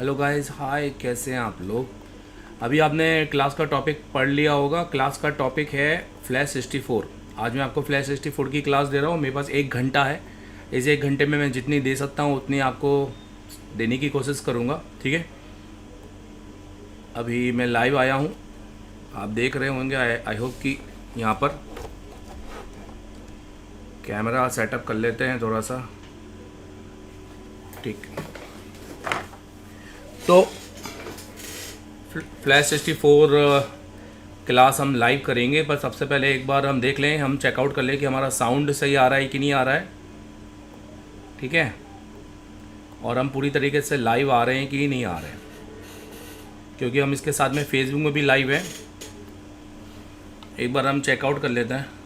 Hello guys, हाय। कैसे हैं आप लोग? अभी आपने क्लास का टॉपिक पढ़ लिया होगा। क्लास का टॉपिक है फ्लैश 64। आज मैं आपको फ्लैश 64 की क्लास दे रहा हूँ। मेरे पास 1 घंटा है। इस 1 घंटे में मैं जितनी दे सकता हूँ उतनी आपको देने की कोशिश करूँगा, ठीक है। अभी मैं लाइव आया हूँ, आप देख रहे होंगे। आई होप कि यहाँ पर कैमरा सेटअप कर लेते हैं थोड़ा सा, ठीक। तो फ्लैश 64 क्लास हम लाइव करेंगे, पर सबसे पहले एक बार हम देख लें, हम चेकआउट कर लें कि हमारा साउंड सही आ रहा है कि नहीं आ रहा है, ठीक है। और हम पूरी तरीके से लाइव आ रहे हैं कि नहीं आ रहे हैं, क्योंकि हम इसके साथ में फेसबुक में भी लाइव है। एक बार हम चेकआउट कर लेते हैं।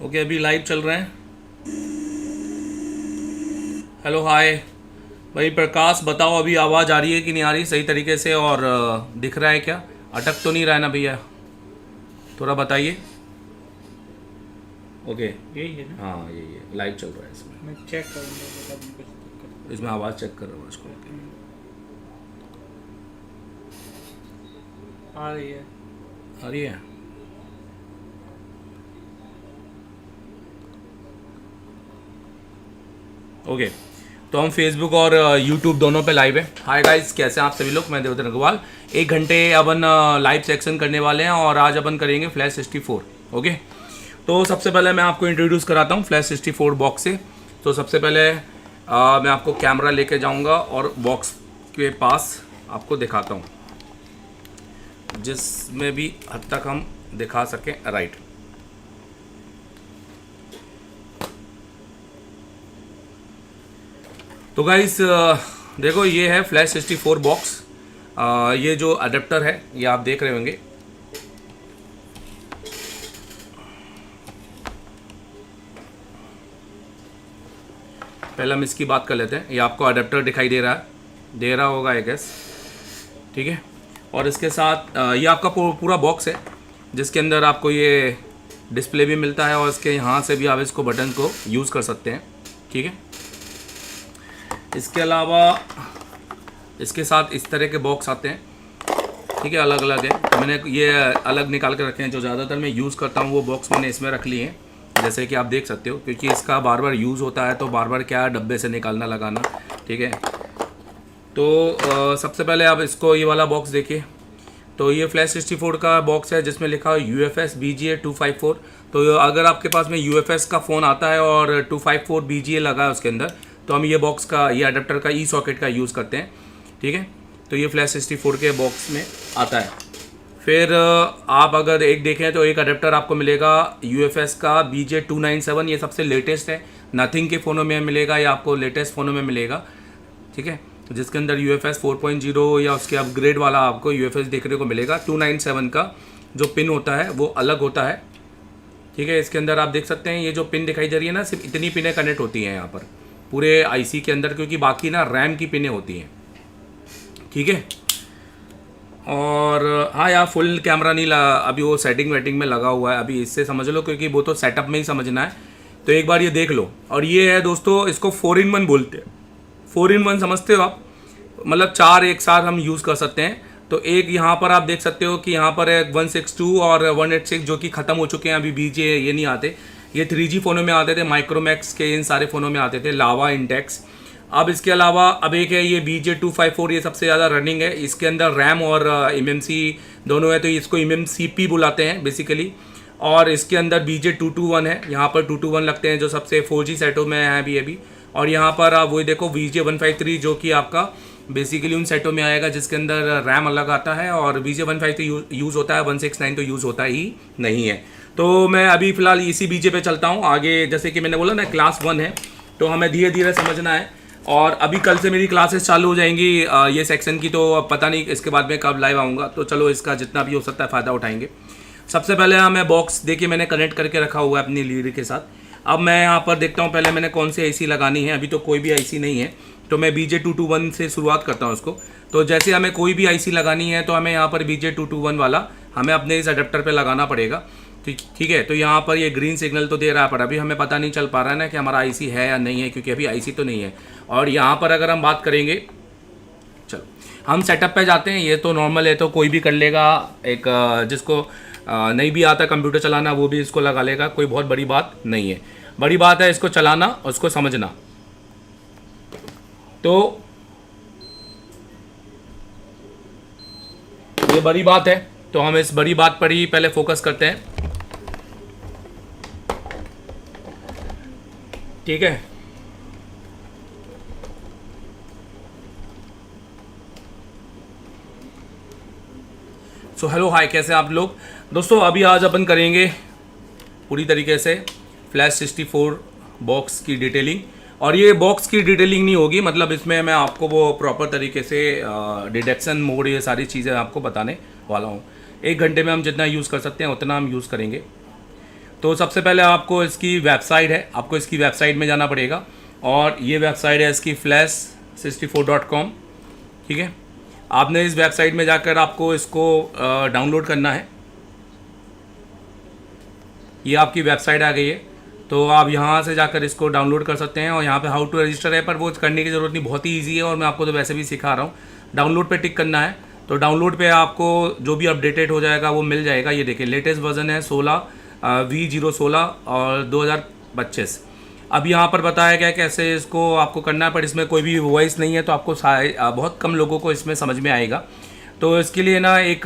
ओके, अभी लाइव चल रहे हैं। हेलो, हाय भाई प्रकाश, बताओ अभी आवाज़ आ रही है कि नहीं आ रही सही तरीके से, और दिख रहा है क्या? अटक तो नहीं रहा है ना भैया? थोड़ा बताइए। ओके, यही है ना? हाँ यही है, लाइव चल रहा है इसमें। मैं चेक करूँगा, मतलब कुछ दिक्कत इसमें आवाज़ चेक कर रहा हूँ इसको। आ रही है। आ रही है? ओके, तो हम फेसबुक और यूट्यूब दोनों पे लाइव हैं। हाय गाइस, कैसे हैं आप सभी लोग? मैं देवधर अग्रवाल। 1 घंटे अपन लाइव सेक्शन करने वाले हैं और आज अपन करेंगे फ्लैश 64। ओके, तो सबसे पहले मैं आपको इंट्रोड्यूस कराता हूँ फ्लैश 64 बॉक्स से। तो सबसे पहले मैं आपको कैमरा लेके जाऊँगा और बॉक्स के पास आपको दिखाता हूँ, जिसमें भी हद तक हम दिखा सकें। राइट, तो गाइस देखो, ये है फ्लैश 64 बॉक्स। ये जो अडेप्टर है ये आप देख रहे होंगे। पहले हम इसकी बात कर लेते हैं। ये आपको अडेप्टर दिखाई दे रहा होगा आई गेस, ठीक है। और इसके साथ ये आपका पूरा बॉक्स है, जिसके अंदर आपको ये डिस्प्ले भी मिलता है और इसके यहाँ से भी आप इसको बटन को यूज़ कर सकते हैं, ठीक है। इसके अलावा इसके साथ इस तरह के बॉक्स आते हैं, ठीक है, अलग अलग है। तो मैंने ये अलग निकाल के रखे हैं। जो ज़्यादातर मैं यूज़ करता हूँ वो बॉक्स मैंने इसमें रख लिए हैं, जैसे कि आप देख सकते हो, क्योंकि इसका बार बार यूज़ होता है, तो बार बार क्या डब्बे से निकालना लगाना, ठीक है। तो सबसे पहले आप इसको ये वाला बॉक्स देखिए। तो ये फ्लैश 64 का बॉक्स है, जिसमें लिखा है UFS BGA 254। तो अगर आपके पास में UFS का फ़ोन आता है और 254 BGA लगा है उसके अंदर, तो हम ये बॉक्स का, ये अडेप्टर का, सॉकेट का यूज़ करते हैं, ठीक है। तो ये फ्लैश 64 के बॉक्स में आता है। फिर आप अगर एक देखें तो एक अडेप्टर आपको मिलेगा UFS का BJ 297। ये सबसे लेटेस्ट है, नथिंग के फ़ोनों में मिलेगा या आपको लेटेस्ट फ़ोनों में मिलेगा, ठीक है। तो जिसके अंदर UFS 4.0 या उसके अपग्रेड वाला आपको UFS देखने को मिलेगा। 297 का जो पिन होता है वो अलग होता है, ठीक है। इसके अंदर आप देख सकते हैं ये जो पिन दिखाई दे रही है ना, सिर्फ इतनी पिनें कनेक्ट होती हैं यहाँ पर पूरे IC के अंदर, क्योंकि बाकी ना रैम की पिनें होती हैं, ठीक है। और हाँ यार, फुल कैमरा नहीं लगा अभी, वो सेटिंग वेटिंग में लगा हुआ है अभी, इससे समझ लो, क्योंकि वो तो सेटअप में ही समझना है। तो एक बार ये देख लो। और ये है दोस्तों, इसको 4-in-1 बोलते हैं। 4-in-1 समझते हो आप? मतलब 4 एक साथ हम यूज़ कर सकते हैं। तो एक यहाँ पर आप देख सकते हो कि यहाँ पर है 162 और 186, जो कि ख़त्म हो चुके हैं अभी। BJ ये नहीं आते, ये 3G फ़ोनों में आते थे, माइक्रोमैक्स के इन सारे फ़ोनों में आते थे, लावा, इंटेक्स। अब इसके अलावा अब एक है ये BJ 254, ये सबसे ज़्यादा रनिंग है। इसके अंदर रैम और MMC दोनों है, तो इसको MMCP बुलाते हैं बेसिकली। और इसके अंदर BJ 221 है, यहाँ पर 221 लगते हैं, जो सबसे 4G सेटों में है अभी। और यहाँ पर आप वही देखो BJ 153, जो कि आपका बेसिकली उन सेटों में आएगा जिसके अंदर रैम अलग आता है, और BJ 153 यूज़ होता है, 169 तो यूज़ होता ही नहीं है। तो मैं अभी फ़िलहाल इसी BJ पे चलता हूँ आगे। जैसे कि मैंने बोला ना, क्लास 1 है, तो हमें धीरे धीरे समझना है। और अभी कल से मेरी क्लासेस चालू हो जाएंगी ये सेक्शन की, तो अब पता नहीं इसके बाद में कब लाइव आऊँगा। तो चलो, इसका जितना भी हो सकता है फ़ायदा उठाएंगे। सबसे पहले मैं बॉक्स देखिए मैंने कनेक्ट करके रखा हुआ है अपनी लीड के साथ। अब मैं यहाँ पर देखता हूँ पहले मैंने कौन सी आईसी लगानी है। अभी तो कोई भी आईसी नहीं है, तो मैं BJ221 से शुरुआत करता हूँ उसको। तो जैसे हमें कोई भी आईसी लगानी है तो हमें यहाँ पर BJ221 वाला हमें अपने इस अडेप्टर पे लगाना पड़ेगा। ठीक है। तो यहाँ पर ये ग्रीन सिग्नल तो दे रहा है, पर अभी हमें पता नहीं चल पा रहा है ना कि हमारा आईसी है या नहीं है, क्योंकि अभी आईसी तो नहीं है। और यहाँ पर अगर हम बात करेंगे, चलो हम सेटअप पे जाते हैं। ये तो नॉर्मल है, तो कोई भी कर लेगा। एक जिसको नहीं भी आता कंप्यूटर चलाना वो भी इसको लगा लेगा, कोई बहुत बड़ी बात नहीं है। बड़ी बात है इसको चलाना और उसको समझना। तो ये बड़ी बात है, तो हम इस बड़ी बात पर ही पहले फोकस करते हैं। ठीक है। सो हेलो हाय, कैसे आप लोग दोस्तों। अभी आज अपन करेंगे पूरी तरीके से फ्लैश 64 बॉक्स की डिटेलिंग। और ये बॉक्स की डिटेलिंग नहीं होगी, मतलब इसमें मैं आपको वो प्रॉपर तरीके से डिटेक्शन मोड ये सारी चीज़ें आपको बताने वाला हूँ। 1 घंटे में हम जितना यूज़ कर सकते हैं उतना हम यूज़ करेंगे। तो सबसे पहले आपको इसकी वेबसाइट है, आपको इसकी वेबसाइट में जाना पड़ेगा। और ये वेबसाइट है इसकी flash64.com। ठीक है। आपने इस वेबसाइट में जाकर आपको इसको डाउनलोड करना है। ये आपकी वेबसाइट आ गई है, तो आप यहाँ से जाकर इसको डाउनलोड कर सकते हैं। और यहाँ पे हाउ टू रजिस्टर है, पर वो करने की ज़रूरत नहीं, बहुत ही ईजी है और मैं आपको तो वैसे भी सिखा रहा हूँ। डाउनलोड पे टिक करना है, तो डाउनलोड पे आपको जो भी अपडेटेड हो जाएगा वो मिल जाएगा। ये देखिए लेटेस्ट वर्जन है 16V016 और 2025। अब यहाँ पर बताया गया कैसे इसको आपको करना है, पर इसमें कोई भी वॉइस नहीं है, तो आपको बहुत कम लोगों को इसमें समझ में आएगा। तो इसके लिए ना एक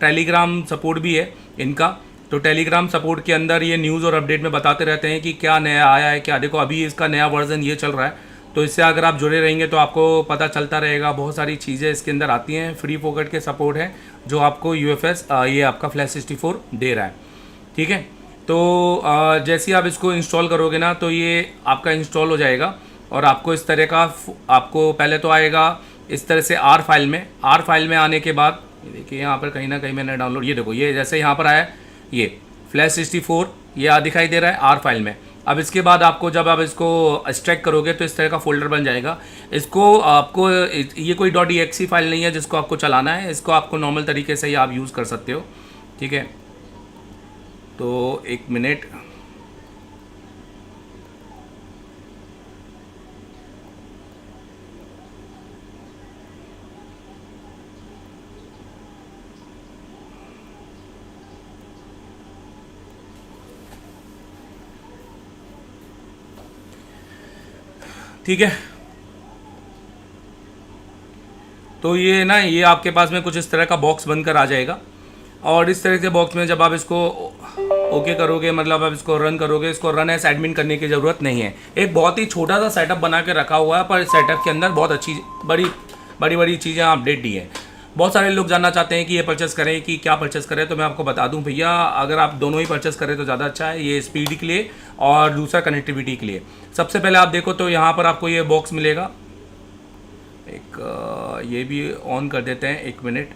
टेलीग्राम सपोर्ट भी है इनका। तो टेलीग्राम सपोर्ट के अंदर ये न्यूज़ और अपडेट में बताते रहते हैं कि क्या नया आया है क्या। देखो अभी इसका नया वर्जन ये चल रहा है, तो इससे अगर आप जुड़े रहेंगे तो आपको पता चलता रहेगा। बहुत सारी चीज़ें इसके अंदर आती हैं, फ्री पॉकेट के सपोर्ट है जो आपको UFS ये आपका फ्लैश 64 दे रहा है। ठीक है। तो जैसे ही आप इसको इंस्टॉल करोगे ना, तो ये आपका इंस्टॉल हो जाएगा। और आपको इस तरह का आपको पहले तो आएगा इस तरह से R फाइल में। R फाइल में आने के बाद देखिए यहाँ पर कहीं ना कहीं मैंने डाउनलोड, ये देखो ये जैसे यहाँ पर आया ये फ्लैश 64 ये दिखाई दे रहा है R फाइल में। अब इसके बाद आपको जब आप इसको एक्सट्रैक्ट करोगे तो इस तरह का फोल्डर बन जाएगा। इसको आपको ये कोई .exe फाइल नहीं है जिसको आपको चलाना है, इसको आपको नॉर्मल तरीके से ही आप यूज़ कर सकते हो। ठीक है। तो 1 मिनट, ठीक है। तो ये ना ये आपके पास में कुछ इस तरह का बॉक्स बनकर आ जाएगा। और इस तरह के बॉक्स में जब आप इसको ओके करोगे, मतलब आप इसको रन करोगे, इसको रन एज एडमिन करने की ज़रूरत नहीं है। एक बहुत ही छोटा सा सेटअप बना के रखा हुआ है, पर सेटअप के अंदर बहुत अच्छी बड़ी चीज़ें अपडेट दी हैं। बहुत सारे लोग जानना चाहते हैं कि ये परचेस करें कि क्या परचेस करें, तो मैं आपको बता दूं भैया, अगर आप दोनों ही परचेस करें तो ज़्यादा अच्छा है। ये स्पीड के लिए और दूसरा कनेक्टिविटी के लिए। सबसे पहले आप देखो तो यहाँ पर आपको ये बॉक्स मिलेगा। एक ये भी ऑन कर देते हैं, 1 मिनट।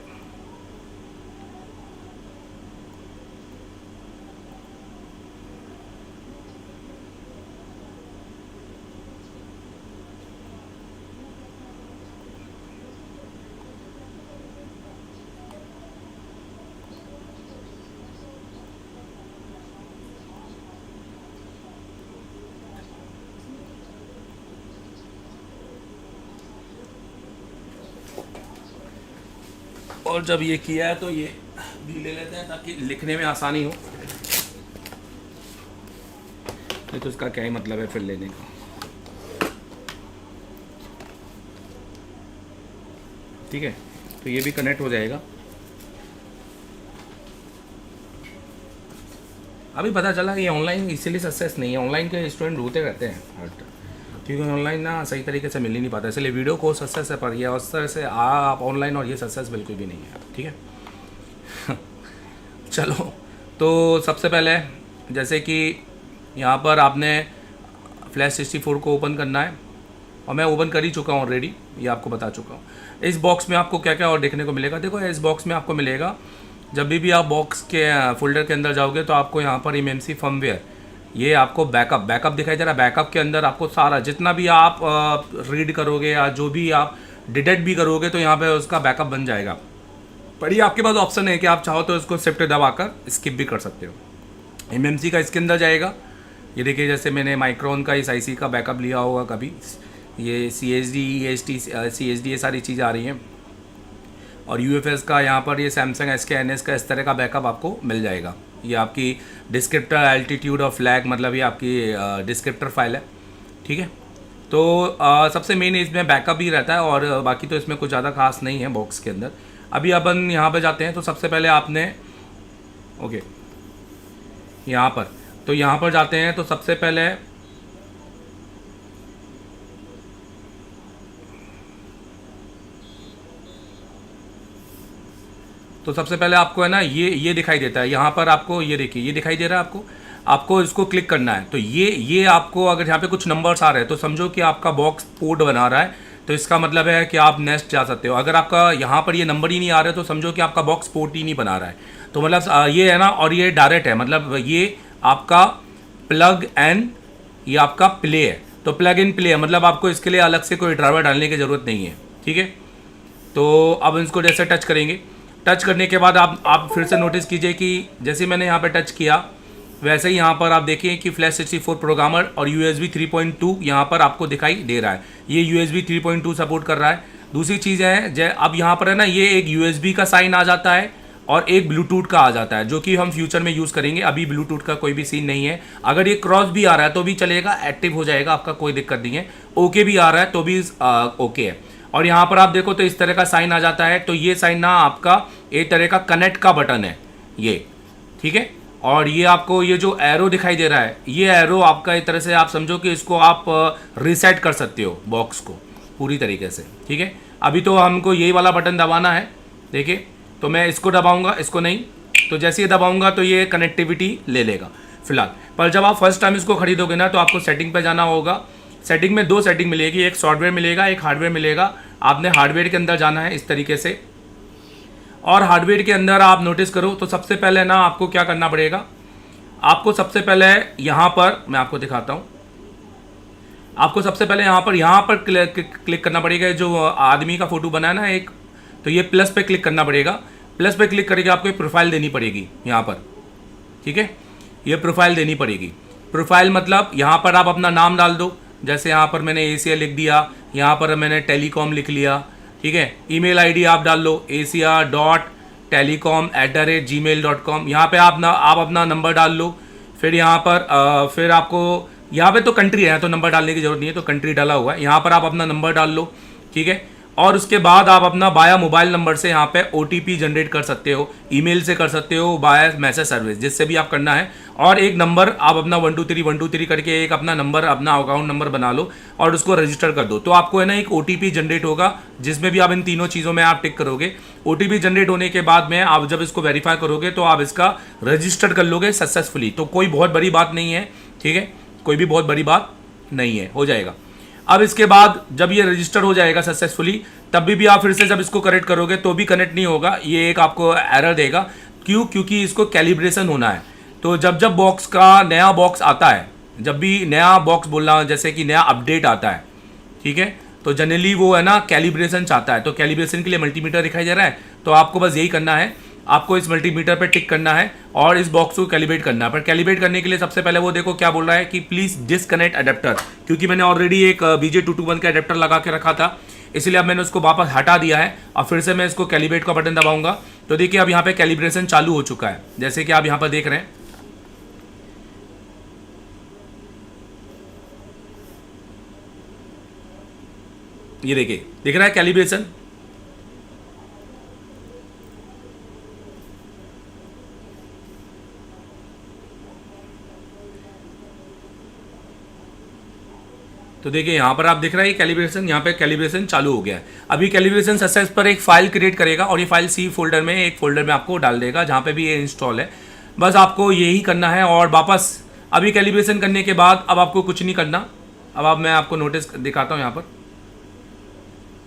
और जब ये किया है तो ये भी ले लेते हैं ताकि लिखने में आसानी हो। नहीं तो इसका क्या ही मतलब है फिर लेने का। ठीक है। तो ये भी कनेक्ट हो जाएगा। अभी पता चला कि ऑनलाइन इसीलिए सक्सेस नहीं है। ऑनलाइन के स्टूडेंट ढूंढते रहते हैं, क्योंकि ऑनलाइन ना सही तरीके से मिल ही नहीं पाता, इसलिए वीडियो को सक्सेस है, पर यह उस तरह से आप ऑनलाइन और ये सक्सेस बिल्कुल भी नहीं है। ठीक है। चलो, तो सबसे पहले जैसे कि यहाँ पर आपने फ्लैश 64 को ओपन करना है, और मैं ओपन कर ही चुका हूँ ऑलरेडी, ये आपको बता चुका हूँ। इस बॉक्स में आपको क्या क्या और देखने को मिलेगा, देखो इस बॉक्स में आपको मिलेगा, जब भी आप बॉक्स के फोल्डर के अंदर जाओगे तो आपको यहाँ पर MMC फर्मवेयर ये आपको बैकअप दिखाई दे रहा है। बैकअप के अंदर आपको सारा जितना भी आप रीड करोगे या जो भी आप डिटेक्ट भी करोगे तो यहाँ पे उसका बैकअप बन जाएगा। पर ये आपके पास ऑप्शन है कि आप चाहो तो इसको शिफ्ट दबाकर स्किप भी कर सकते हो। एमएमसी का इसके अंदर जाएगा। ये देखिए जैसे मैंने माइक्रोन का इस आईसी का बैकअप लिया होगा कभी, ये CHD EST CHD ये सारी चीज़ें आ रही हैं। और UFS का यहाँ पर ये सैमसंग SK-NS का इस तरह का बैकअप आपको मिल जाएगा। ये आपकी डिस्क्रिप्टर एल्टीट्यूड और फ्लैग, मतलब ये आपकी डिस्क्रिप्टर फाइल है, ठीक है। तो सबसे मेन इसमें बैकअप ही रहता है और बाकी तो इसमें कुछ ज़्यादा खास नहीं है बॉक्स के अंदर। अभी अपन यहाँ पे जाते हैं तो सबसे पहले आपने यहाँ पर जाते हैं तो सबसे पहले आपको है ना ये दिखाई देता है। यहाँ पर आपको ये देखिए ये दिखाई दे रहा है आपको इसको क्लिक करना है। तो ये आपको अगर यहाँ पे कुछ नंबर्स आ रहे हैं तो समझो कि आपका बॉक्स पोर्ट बना रहा है, तो इसका मतलब है कि आप नेक्स्ट जा सकते हो। अगर आपका यहाँ पर ये नंबर ही नहीं आ रहा है तो समझो कि आपका बॉक्स पोर्ट ही नहीं बना रहा है। तो मतलब ये है ना, और ये डायरेक्ट है, मतलब ये आपका प्लग एंड ये आपका प्ले है। तो प्लग इन प्ले है, मतलब आपको इसके लिए अलग से कोई ड्राइवर डालने की ज़रूरत नहीं है, ठीक है। तो अब इसको जैसे टच करेंगे, टच करने के बाद आप फिर से नोटिस कीजिए कि जैसे मैंने यहाँ पे टच किया वैसे ही यहाँ पर आप देखिए कि फ्लैश 64 प्रोग्रामर और USB 3.2 यहाँ पर आपको दिखाई दे रहा है। ये USB 3.2 सपोर्ट कर रहा है। दूसरी चीज़ है अब यहाँ पर है ना, ये एक USB का साइन आ जाता है और एक ब्लूटूथ का आ जाता है, जो कि हम फ्यूचर में यूज़ करेंगे। अभी ब्लूटूथ का कोई भी सीन नहीं है। अगर ये क्रॉस भी आ रहा है तो भी चलेगा, एक्टिव हो जाएगा, आपका कोई दिक्कत नहीं है। ओके भी आ रहा है तो भी ओके है। और यहाँ पर आप देखो तो इस तरह का साइन आ जाता है। तो ये साइन ना आपका एक तरह का कनेक्ट का बटन है ये, ठीक है। और ये आपको ये जो एरो दिखाई दे रहा है, ये एरो आपका एक तरह से आप समझो कि इसको आप रीसेट कर सकते हो बॉक्स को पूरी तरीके से, ठीक है। अभी तो हमको यही वाला बटन दबाना है, देखिए। तो मैं इसको दबाऊंगा, इसको नहीं, तो जैसे ही दबाऊंगा तो ये कनेक्टिविटी ले लेगा फिलहाल। पर जब आप फर्स्ट टाइम इसको खरीदोगे ना तो आपको सेटिंग पे जाना होगा। सेटिंग में 2 सेटिंग मिलेगी, एक सॉफ्टवेयर मिलेगा, एक हार्डवेयर मिलेगा। आपने हार्डवेयर के अंदर जाना है इस तरीके से। और हार्डवेयर के अंदर आप नोटिस करो तो सबसे पहले ना आपको क्या करना पड़ेगा, आपको सबसे पहले यहाँ पर मैं आपको दिखाता हूँ। आपको सबसे पहले यहाँ पर क्लिक करना पड़ेगा। जो आदमी का फोटो बना है ना एक, तो ये प्लस पे क्लिक करना पड़ेगा। प्लस पे क्लिक करके आपको एक प्रोफाइल देनी पड़ेगी यहाँ पर, ठीक है। ये प्रोफाइल देनी पड़ेगी। प्रोफाइल मतलब यहाँ पर आप अपना नाम डाल दो। जैसे यहाँ पर मैंने ACR लिख दिया, यहाँ पर मैंने टेलीकॉम लिख लिया, ठीक है। ईमेल ID आप डाल लो acr.telecom@gmail.com। यहाँ पे आप अपना नंबर डाल लो। फिर यहाँ पर फिर आपको यहाँ पे तो कंट्री है तो नंबर डालने की जरूरत नहीं है, तो कंट्री डाला हुआ है। यहाँ पर आप अपना नंबर डाल लो, ठीक है। और उसके बाद आप अपना बाया मोबाइल नंबर से यहाँ पे OTP जनरेट कर सकते हो, ईमेल से कर सकते हो, बाया मैसेज सर्विस, जिससे भी आप करना है। और एक नंबर आप अपना 123 करके एक अपना नंबर, अपना अकाउंट नंबर बना लो और उसको रजिस्टर कर दो। तो आपको है ना एक OTP जनरेट होगा, जिसमें भी आप इन तीनों चीज़ों में आप टिक करोगे। OTP जनरेट होने के बाद में आप जब इसको वेरीफाई करोगे तो आप इसका रजिस्टर कर लोगे सक्सेसफुली। तो कोई बहुत बड़ी बात नहीं है, ठीक है, कोई भी बहुत बड़ी बात नहीं है, हो जाएगा। अब इसके बाद जब ये रजिस्टर हो जाएगा सक्सेसफुली, तब भी आप फिर से जब इसको कनेक्ट करोगे तो भी कनेक्ट नहीं होगा, ये एक आपको एरर देगा। क्योंकि इसको कैलिब्रेशन होना है। तो जब बॉक्स का नया बॉक्स आता है, जब भी नया बॉक्स बोलना जैसे कि नया अपडेट आता है, ठीक है, तो जनरली वो है ना कैलिब्रेशन चाहता है। तो कैलिब्रेशन के लिए मल्टीमीटर दिखाई दे रहा है, तो आपको बस यही करना है, आपको इस मल्टीमीटर पे टिक करना है और इस बॉक्स को कैलिब्रेट करना है। पर कैलिब्रेट करने के लिए सबसे पहले वो देखो क्या बोल रहा है कि प्लीज़ डिसकनेक्ट अडेप्टर, क्योंकि मैंने ऑलरेडी एक BJ221 का अडेप्टर लगा के रखा था, इसलिए अब मैंने उसको वापस हटा दिया है। और फिर से मैं इसको कैलिब्रेट का बटन दबाऊंगा तो देखिए अब यहाँ पे कैलिब्रेशन चालू हो चुका है, जैसे कि आप यहाँ पर देख रहे हैं। ये देखिए दिख रहा है कैलिब्रेशन। तो देखिए यहाँ पर आप दिख रहा है कैलिब्रेशन, यहाँ पे कैलिब्रेशन चालू हो गया है। अभी कैलिब्रेशन सक्सेस पर एक फाइल क्रिएट करेगा और ये फाइल C फोल्डर में एक फोल्डर में आपको डाल देगा जहाँ पे भी ये इंस्टॉल है। बस आपको यही करना है और वापस अभी कैलिब्रेशन करने के बाद अब आपको कुछ नहीं करना। अब मैं आपको नोटिस दिखाता हूँ यहाँ पर,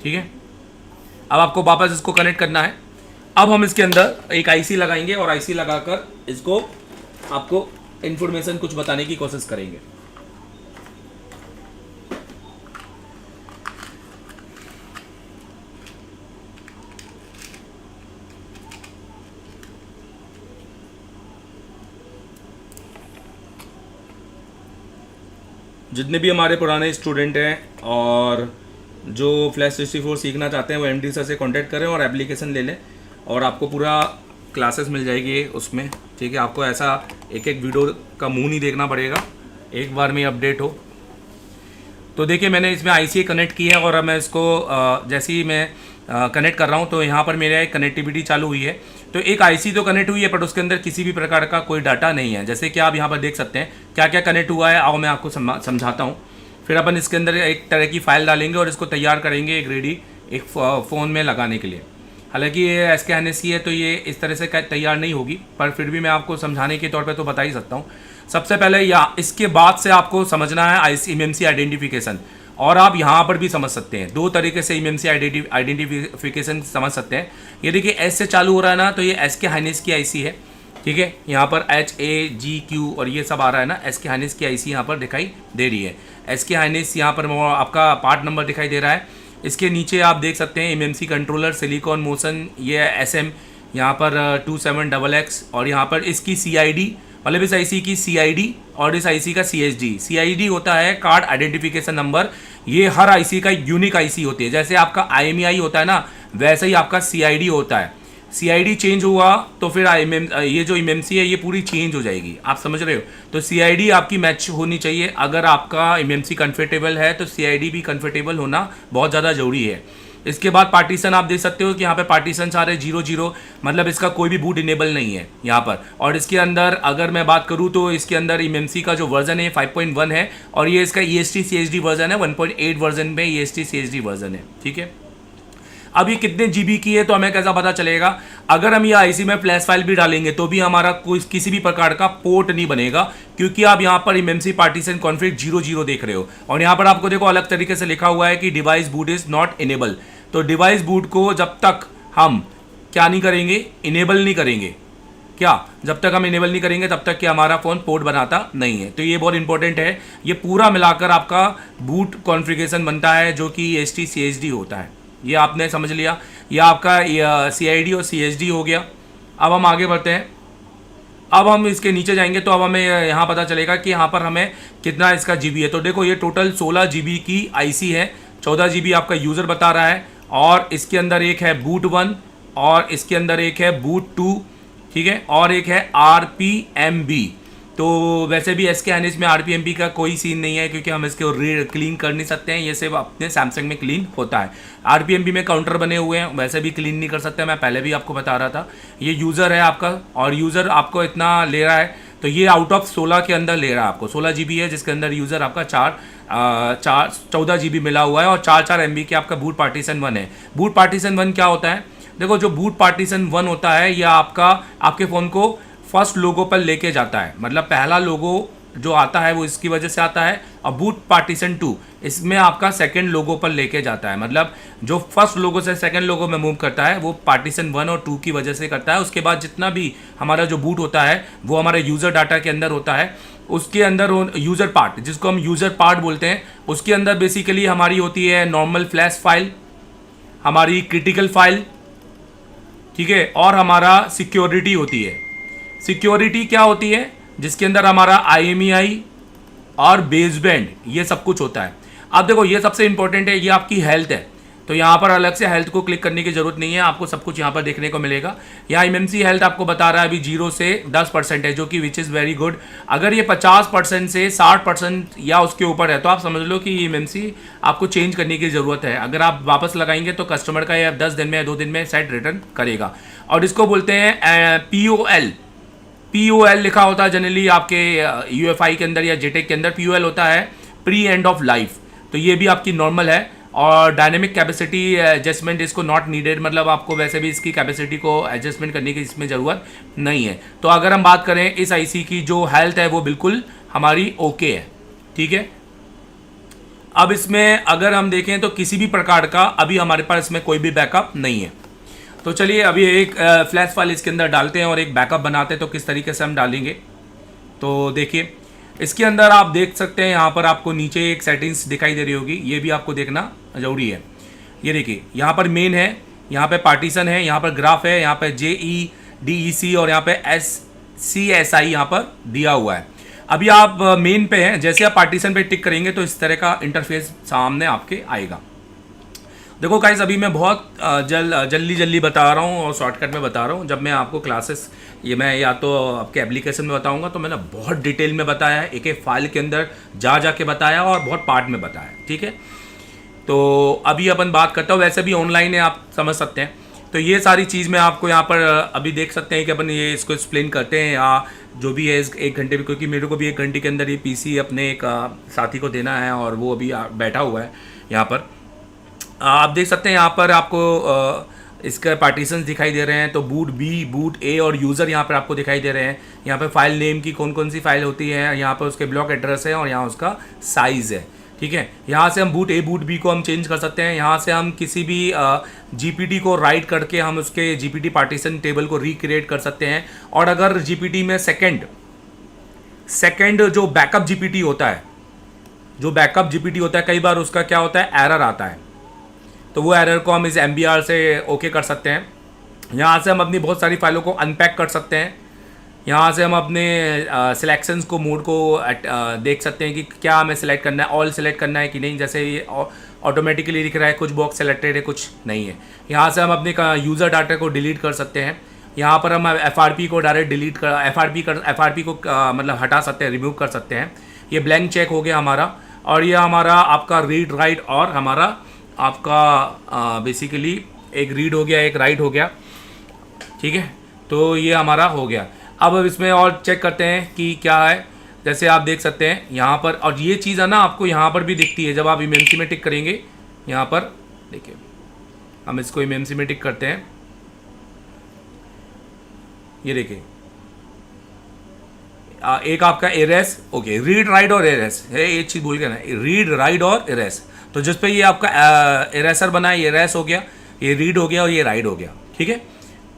ठीक है। अब आपको वापस इसको कनेक्ट करना है। अब हम इसके अंदर एक IC लगाएंगे और IC लगाकर इसको आपको इन्फॉर्मेशन कुछ बताने की कोशिश करेंगे। जितने भी हमारे पुराने स्टूडेंट हैं और जो फ्लैश 64 सीखना चाहते हैं वो एमडी सर से कांटेक्ट करें और एप्लीकेशन ले लें और आपको पूरा क्लासेस मिल जाएगी उसमें, ठीक है। आपको ऐसा एक एक वीडियो का मुंह नहीं देखना पड़ेगा, एक बार में अपडेट हो। तो देखिए मैंने इसमें आईसी कनेक्ट की है और अब मैं इसको जैसे ही मैं कनेक्ट कर रहा हूँ तो यहाँ पर मेरा एक कनेक्टिविटी चालू हुई है। तो एक आईसी तो कनेक्ट हुई है बट उसके अंदर किसी भी प्रकार का कोई डाटा नहीं है। जैसे कि आप यहाँ पर देख सकते हैं क्या क्या कनेक्ट हुआ है, आओ मैं आपको समझाता हूँ। फिर अपन इसके अंदर एक तरह की फ़ाइल डालेंगे और इसको तैयार करेंगे एक रेडी एक फ़ोन में लगाने के लिए। हालांकि ये एसके एनएससी है तो ये इस तरह से तैयार नहीं होगी, पर फिर भी मैं आपको समझाने के तौर पे तो बता ही सकता हूँ। सबसे पहले या इसके बाद से आपको समझना है एमएमसी आइडेंटिफिकेशन, और आप यहाँ पर भी समझ सकते हैं। दो तरीके से एमएमसी आइडेंटिफिकेशन समझ सकते हैं। ये देखिए एस से चालू हो रहा है ना, तो ये एसके हाइनेस की आईसी है, ठीक है। यहाँ पर HAGQ और ये सब आ रहा है ना, एसके हाइनेस की आईसी यहाँ पर दिखाई दे रही है। एसके हाइनेस यहाँ पर आपका पार्ट नंबर दिखाई दे रहा है। इसके नीचे आप देख सकते हैं एमएमसी कंट्रोलर सिलिकॉन मोशन, ये SM यहाँ पर 27XX और यहाँ पर इसकी CID, मतलब इस आईसी की CID और इस आईसी का CSD। CID होता है कार्ड आइडेंटिफिकेशन नंबर। ये हर आईसी का यूनिक आईसी होती है। जैसे आपका IMEI होता है ना, वैसे ही आपका CID होता है। CID चेंज हुआ तो फिर ये जो एमएमसी है ये पूरी चेंज हो जाएगी, आप समझ रहे हो। तो CID आपकी मैच होनी चाहिए। अगर आपका एमएमसी कंफर्टेबल है तो CID भी कंफर्टेबल होना बहुत ज़्यादा ज़रूरी है। इसके बाद पार्टीशन आप देख सकते हो कि यहाँ पे पार्टीशन आ रहे 00, मतलब इसका कोई भी बूट इनेबल नहीं है यहाँ पर। और इसके अंदर अगर मैं बात करूँ तो इसके अंदर एमएमसी का जो वर्जन है 5.1 है और ये इसका EST CSD वर्जन है 1.8 वर्जन में EST CSD वर्जन है, ठीक है। अब ये कितने GB की है तो हमें कैसा पता चलेगा? अगर हम ये आईसी में फ्लैश फाइल भी डालेंगे तो भी हमारा कोई किसी भी प्रकार का पोर्ट नहीं बनेगा, क्योंकि आप यहाँ पर एमएमसी पार्टीशन कॉन्फ़िग 00 देख रहे हो और यहाँ पर आपको देखो अलग तरीके से लिखा हुआ है कि device boot is not enable. तो डिवाइस बूट को जब तक हम क्या नहीं करेंगे, इनेबल नहीं करेंगे, क्या जब तक हम इनेबल नहीं करेंगे तब तक कि हमारा फ़ोन पोर्ट बनाता नहीं है। तो ये बहुत इंपॉर्टेंट है। ये पूरा मिलाकर आपका बूट कॉन्फ़िगरेशन बनता है जो कि EST CSD होता है। ये आपने समझ लिया, ये आपका CID और CSD हो गया। अब हम आगे बढ़ते हैं। अब हम इसके नीचे जाएंगे तो अब हमें यहाँ पता चलेगा कि यहाँ पर हमें कितना इसका GB है। तो देखो ये टोटल 16 GB की आईसी है, 14 GB आपका यूज़र बता रहा है और इसके अंदर एक है बूट 1 और इसके अंदर एक है बूट 2, ठीक है, और एक है RPMB। तो वैसे भी एसके हाइनेस में RPMB का कोई सीन नहीं है क्योंकि हम इसको क्लीन कर नहीं सकते हैं, ये सिर्फ अपने सैमसंग में क्लीन होता है। RPMB में काउंटर बने हुए हैं, वैसे भी क्लीन नहीं कर सकते, मैं पहले भी आपको बता रहा था। ये यूज़र है आपका और यूज़र आपको इतना ले रहा है, तो ये आउट ऑफ 16 के अंदर ले रहा है आपको। 16 GB है जिसके अंदर यूज़र आपका 14 GB मिला हुआ है और 4 MB की आपका बूट पार्टीशन 1 है। बूट पार्टीशन 1 क्या होता है? देखो जो बूट पार्टीशन 1 होता है यह आपके फ़ोन को फर्स्ट लोगो पर लेके जाता है, मतलब पहला लोगो जो आता है वो इसकी वजह से आता है। और बूट पार्टीशन 2 इसमें आपका सेकंड लोगो पर लेके जाता है, मतलब जो फर्स्ट लोगो से सेकंड लोगो में मूव करता है वो पार्टीशन 1 और 2 की वजह से करता है। उसके बाद जितना भी हमारा जो बूट होता है वो हमारे यूज़र डाटा के अंदर होता है। उसके अंदर यूज़र पार्ट, जिसको हम यूज़र पार्ट बोलते हैं, उसके अंदर बेसिकली हमारी होती है नॉर्मल फ्लैश फाइल, हमारी क्रिटिकल फाइल, ठीक है, और हमारा सिक्योरिटी होती है। सिक्योरिटी क्या होती है? जिसके अंदर हमारा IMEI और बेसबैंड ये सब कुछ होता है। अब देखो ये सबसे इंपॉर्टेंट है, ये आपकी हेल्थ है। तो यहाँ पर अलग से हेल्थ को क्लिक करने की जरूरत नहीं है, आपको सब कुछ यहाँ पर देखने को मिलेगा। यहाँ एमएमसी हेल्थ आपको बता रहा है अभी 0 से 10% है, जो कि विच इज़ वेरी गुड। अगर ये 50% से 60% या उसके ऊपर है तो आप समझ लो कि एमएमसी आपको चेंज करने की ज़रूरत है। अगर आप वापस लगाएंगे तो कस्टमर का ये 10 दिन में या 2 दिन में सेट रिटर्न करेगा। और इसको बोलते हैं POL लिखा होता है जनरली आपके UEFI के अंदर या JTAG के अंदर। POL होता है प्री एंड ऑफ लाइफ, तो ये भी आपकी नॉर्मल है। और डायनेमिक कैपेसिटी एडजस्टमेंट इसको नॉट नीडेड, मतलब आपको वैसे भी इसकी कैपेसिटी को एडजस्टमेंट करने की इसमें ज़रूरत नहीं है। तो अगर हम बात करें इस आईसी की जो हेल्थ है वो बिल्कुल हमारी ओके है, ठीक है। अब इसमें अगर हम देखें तो किसी भी प्रकार का अभी हमारे पास इसमें कोई भी बैकअप नहीं है। तो चलिए अभी एक फ्लैश फाइल इसके अंदर डालते हैं और एक बैकअप बनाते हैं। तो किस तरीके से हम डालेंगे, तो देखिए इसके अंदर आप देख सकते हैं, यहाँ पर आपको नीचे एक सेटिंग्स दिखाई दे रही होगी, ये भी आपको देखना ज़रूरी है। ये देखिए यहाँ पर मेन है, यहाँ पे पार्टीशन है, यहाँ पर ग्राफ है, यहाँ पे JEDEC और यहाँ पे SCSI यहाँ पर दिया हुआ है। अभी आप मेन पे हैं, जैसे आप पार्टीशन पे टिक करेंगे तो इस तरह का इंटरफेस सामने आपके आएगा। देखो गाइस, अभी मैं बहुत जल्दी बता रहा हूँ और शॉर्टकट में बता रहा हूँ। जब मैं आपको क्लासेस ये मैं या तो आपके एप्लीकेशन में बताऊँगा तो मैंने बहुत डिटेल में बताया है, एक एक फाइल के अंदर जा के बताया और बहुत पार्ट में बताया है, ठीक है। तो अभी अपन बात करता हूँ, वैसे भी ऑनलाइन है, आप समझ सकते हैं। तो ये सारी चीज़ मैं आपको यहाँ पर अभी देख सकते हैं कि अपन ये इसको एक्सप्लेन करते हैं या जो भी है इस 1 घंटे में, क्योंकि मेरे को भी 1 घंटे के अंदर ये PC अपने एक साथी को देना है और वो अभी बैठा हुआ है यहाँ पर। आप देख सकते हैं यहाँ पर आपको इसके पार्टीशंस दिखाई दे रहे हैं। तो बूट B, बूट A और यूज़र यहाँ पर आपको दिखाई दे रहे हैं। यहाँ पर फाइल नेम की कौन सी फाइल होती है, यहाँ पर उसके ब्लॉक एड्रेस है और यहाँ उसका साइज़ है, ठीक है। यहाँ से हम बूट A बूट B को हम चेंज कर सकते हैं। यहाँ से हम किसी भी GPT को राइट करके हम उसके GPT पार्टीशन टेबल को रिक्रिएट कर सकते हैं। और अगर GPT में सेकंड जो बैकअप GPT होता है, कई बार उसका क्या होता है, एरर आता है, तो वो एरर को हम इस MBR से ओके कर सकते हैं। यहाँ से हम अपनी बहुत सारी फाइलों को अनपैक कर सकते हैं। यहाँ से हम अपने सिलेक्शंस को मोड को देख सकते हैं कि क्या हमें सेलेक्ट करना है, ऑल सेलेक्ट करना है कि नहीं। जैसे ये ऑटोमेटिकली दिख रहा है, कुछ बॉक्स सेलेक्टेड है, कुछ नहीं है। यहाँ से हम अपने यूज़र डाटा को डिलीट कर सकते हैं। यहाँ पर हम FRP को डायरेक्ट डिलीट कर FRP को मतलब हटा सकते हैं, रिमूव कर सकते हैं। ये ब्लैंक चेक हो गया हमारा। और ये हमारा आपका रीड राइट और हमारा आपका बेसिकली एक रीड हो गया, एक राइट हो गया, ठीक है। तो ये हमारा हो गया। अब इसमें और चेक करते हैं कि क्या है। जैसे आप देख सकते हैं यहाँ पर, और ये चीज़ है ना आपको यहाँ पर भी दिखती है जब आप MMC में टिक करेंगे। यहाँ पर देखिए, हम इसको MMC में टिक करते हैं, ये देखिए एक आपका एरेस, ओके, रीड राइट और एरेस है, एक चीज़ भूल गया ना, रीड राइट और एरेस। तो जिस पे ये आपका एरेसर बना है, ये एरेस हो गया, ये रीड हो गया और ये राइट हो गया, ठीक है।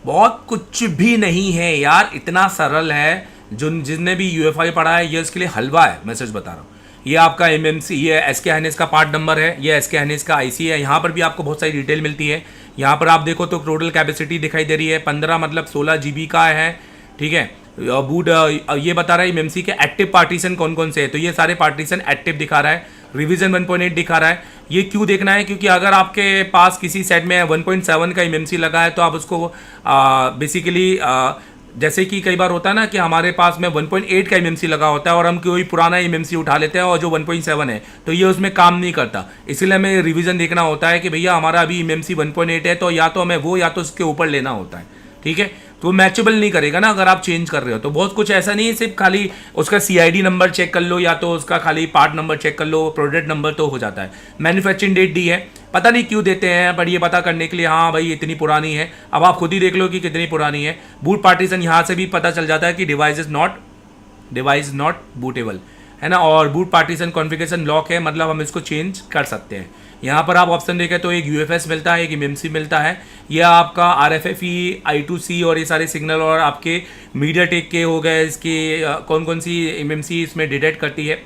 बहुत कुछ भी नहीं है यार, इतना सरल है। जिसने भी UEFI पढ़ा है ये उसके लिए हलवा है, मैं सच बता रहा हूँ। ये आपका MMC, ये SK hynix का पार्ट नंबर है, ये SK hynix का IC है। यहाँ पर भी आपको बहुत सारी डिटेल मिलती है। यहाँ पर आप देखो तो टोटल कैपेसिटी दिखाई दे रही है 15 मतलब 16 GB का है, ठीक है। बूट ये बता रहा है MMC के एक्टिव पार्टीशन कौन से है, तो ये सारे पार्टीशन एक्टिव दिखा रहा है। रिवीजन 1.8 दिखा रहा है। ये क्यों देखना है, क्योंकि अगर आपके पास किसी सेट में 1.7 का MMC लगा है तो आप उसको बेसिकली जैसे कि कई बार होता है ना कि हमारे पास में 1.8 का MMC लगा होता है और हम कोई पुराना MMC उठा लेते हैं और जो 1.7 है तो ये उसमें काम नहीं करता। इसलिए हमें रिवीजन देखना होता है कि भैया हमारा अभी MMC 1.8 है तो या तो हमें वो या तो उसके ऊपर लेना होता है, ठीक है। तो मैचेबल नहीं करेगा ना अगर आप चेंज कर रहे हो। तो बहुत कुछ ऐसा नहीं है, सिर्फ खाली उसका CID नंबर चेक कर लो या तो उसका खाली पार्ट नंबर चेक कर लो, प्रोडक्ट नंबर तो हो जाता है। मैन्युफैक्चरिंग डेट डी है, पता नहीं क्यों देते हैं, पर ये पता करने के लिए हाँ भाई इतनी पुरानी है। अब आप खुद ही देख लो कि कितनी पुरानी है। बूट पार्टीशन यहाँ से भी पता चल जाता है कि डिवाइस नॉट बूटेबल है ना। और बूट पार्टीशन कॉन्फ़िगरेशन लॉक है, मतलब हम इसको चेंज कर सकते हैं। यहाँ पर आप ऑप्शन देखें तो एक UFS मिलता है, एक MMC मिलता है। यह आपका RFFE, I2C और ये सारे सिग्नल और आपके मीडियाटेक के हो गए, इसके कौन सी MMC इसमें डिटेक्ट करती है,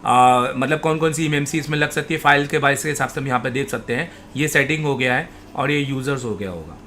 मतलब कौन सी MMC इसमें लग सकती है फाइल के बाइस के हिसाब से हम यहाँ पे देख सकते हैं। ये सेटिंग हो गया है और ये यूज़र्स हो गया होगा।